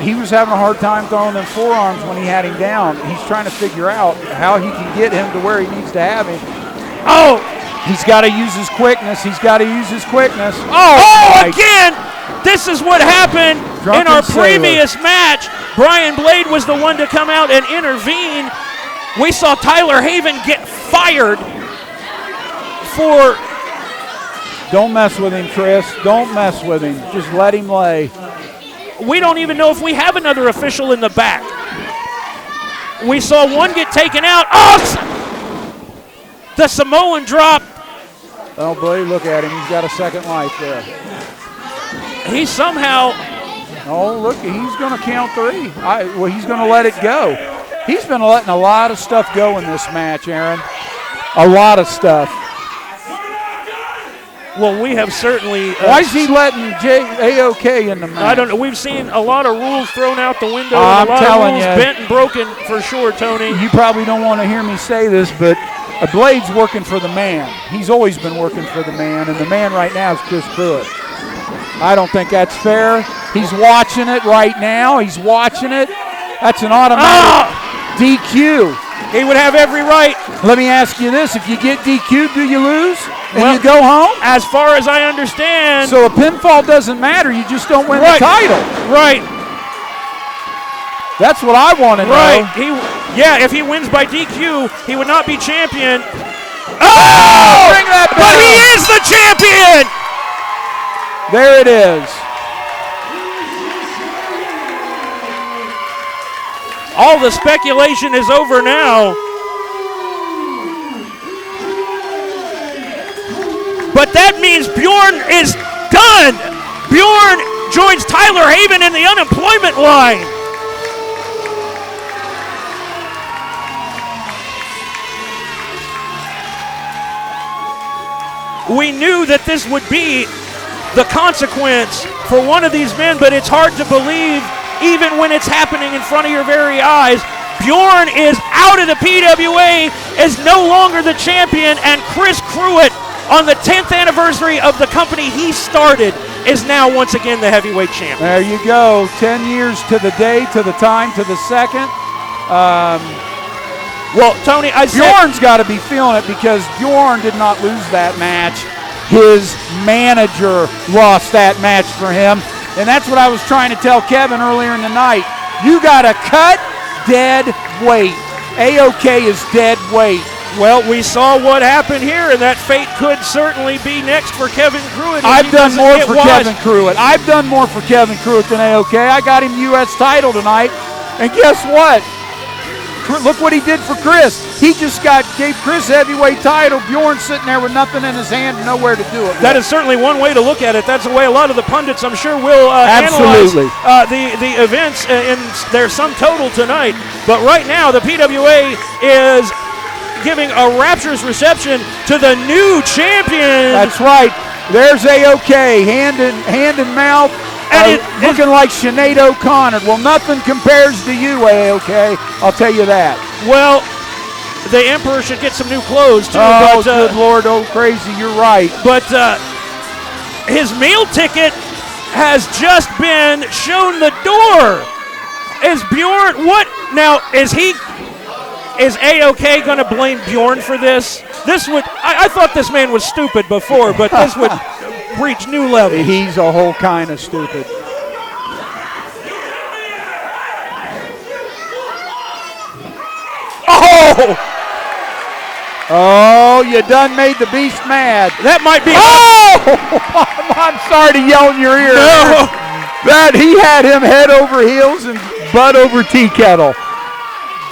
I: He was having a hard time throwing them forearms when he had him down. He's trying to figure out how he can get him to where he needs to have him.
B: Oh!
I: He's got to use his quickness. He's got to use his quickness.
B: Oh, again! This is what happened in our
I: Drunken sailor.
B: previous match. Brian Blade was the one to come out and intervene. We saw Tyler Haven get fired for...
I: Don't mess with him, Chris. Don't mess with him. Just let him lay.
B: We don't even know if we have another official in the back. We saw one get taken out. Oh! The Samoan drop.
I: Oh, Blade, look at him. He's got a second life there.
B: He somehow...
I: Oh, look, he's going to count three. He's going to let it go. He's been letting a lot of stuff go in this match, Aaron. A lot of stuff.
B: Well, we have certainly...
I: Why is he letting AOK in the match?
B: I don't know. We've seen a lot of rules thrown out the window.
I: I'm
B: and a lot
I: telling
B: of rules
I: you.
B: bent and broken for sure, Tony.
I: You probably don't want to hear me say this, but Blade's working for the man. He's always been working for the man, and the man right now is Chris Pruitt. I don't think that's fair. He's watching it right now. He's watching it. That's an automatic DQ.
B: He would have every right.
I: Let me ask you this. If you get DQ'd, do you lose? And
B: Well,
I: you go home?
B: As far as I understand...
I: So a pinfall doesn't matter. You just don't win the title.
B: Right.
I: That's what I want to know.
B: Right. If he wins by DQ, he would not be champion.
I: Oh! Bring that back.
B: But he is the champion!
I: There it is.
B: All the speculation is over now. But that means Bjorn is done. Bjorn joins Tyler Haven in the unemployment line. We knew that this would be the consequence for one of these men, but it's hard to believe even when it's happening in front of your very eyes. Bjorn is out of the PWA, is no longer the champion, and Chris Pruitt, on the 10th anniversary of the company he started, is now once again the heavyweight champion.
I: There you go. 10 years to the day, to the time, to the second.
B: Well, Tony,
I: Bjorn's got to be feeling it because Bjorn did not lose that match. His manager lost that match for him. And that's what I was trying to tell Kevin earlier in the night. You got to cut dead weight. AOK is dead weight.
B: Well, we saw what happened here, and that fate could certainly be next for Kevin Pruitt.
I: I've done more for Kevin Pruitt. I've done more for Kevin Pruitt than AOK. I got him U.S. title tonight. And guess what? Look what he did for Chris. He just gave Chris heavyweight title. Bjorn sitting there with nothing in his hand and nowhere to do it.
B: That is certainly one way to look at it. That's the way a lot of the pundits, I'm sure, will
I: Absolutely.
B: analyze the events in their sum total tonight. But right now, the PWA is giving a rapturous reception to the new champion.
I: That's right. There's AOK, hand in mouth. And looking like Sinead O'Connor. Well, nothing compares to you, AOK. I'll tell you that.
B: Well, the Emperor should get some new clothes, too.
I: Oh, good Lord. Oh, crazy. You're right.
B: But his meal ticket has just been shown the door. Is Bjorn, what? Now, is AOK going to blame Bjorn for this? I thought this man was stupid before, but this would reach new levels.
I: He's a whole kind of stupid. Oh, you done made the beast mad.
B: That might be.
I: Oh! I'm sorry to yell in your ear.
B: No.
I: That he had him head over heels and butt over tea kettle.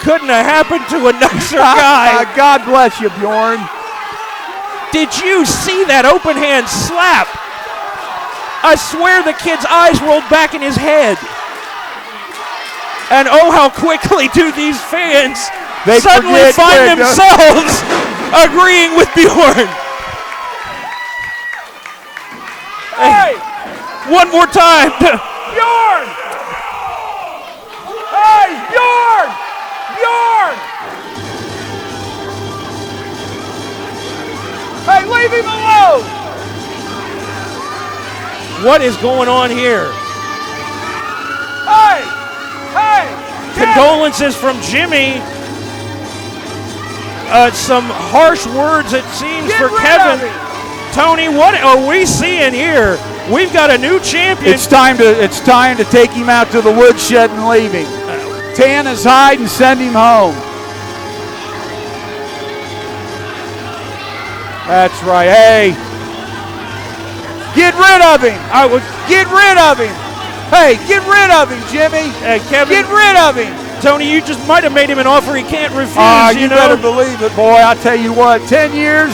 B: Couldn't have happened to a nicer guy.
I: God bless you, Bjorn.
B: Did you see that open hand slap? I swear the kid's eyes rolled back in his head. And oh, how quickly do these fans suddenly find themselves agreeing with Bjorn. Hey! One more time.
I: Bjorn! Hey, Bjorn! Bjorn! Hey, leave him alone!
B: What is going on here?
I: Hey! Hey!
B: Condolences from Jimmy. Some harsh words, it seems,
I: Get
B: for
I: rid
B: Kevin.
I: of him.
B: Tony, what are we seeing here? We've got a new champion.
I: It's time to take him out to the woodshed and leave him. Tan his hide and send him home. That's right. Hey, get rid of him. Get rid of him. Hey, get rid of him, Jimmy.
B: Kevin,
I: Get rid of him.
B: Tony, you just might have made him an offer he can't refuse.
I: You
B: know?
I: better believe it, boy. I tell you what, 10 years,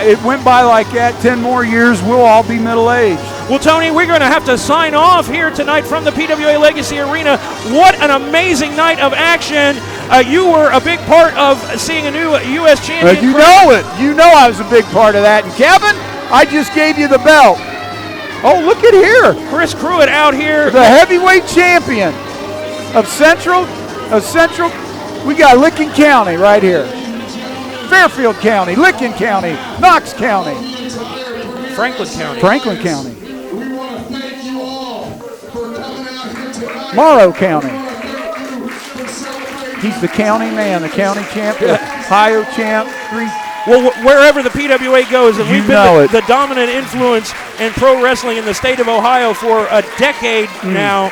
I: it went by like that. 10 more years, we'll all be middle-aged.
B: Well, Tony, we're going to have to sign off here tonight from the PWA Legacy Arena. What an amazing night of action. You were a big part of seeing a new U.S. champion.
I: You know it. You know I was a big part of that. And Kevin, I just gave you the belt. Oh, look at here.
B: Chris Pruitt out here.
I: The heavyweight champion of Central. We got Licking County right here. Fairfield County, Licking County, Knox County.
B: Franklin County.
I: Franklin County.
G: We want to thank you all for coming out here tonight.
I: Morrow County.
G: We want to thank you for celebrating.
I: He's the county man, the county champ, the Ohio champ.
B: Well, wherever the PWA goes, and we've
I: know
B: been
I: it.
B: the dominant influence in pro wrestling in the state of Ohio for a decade now.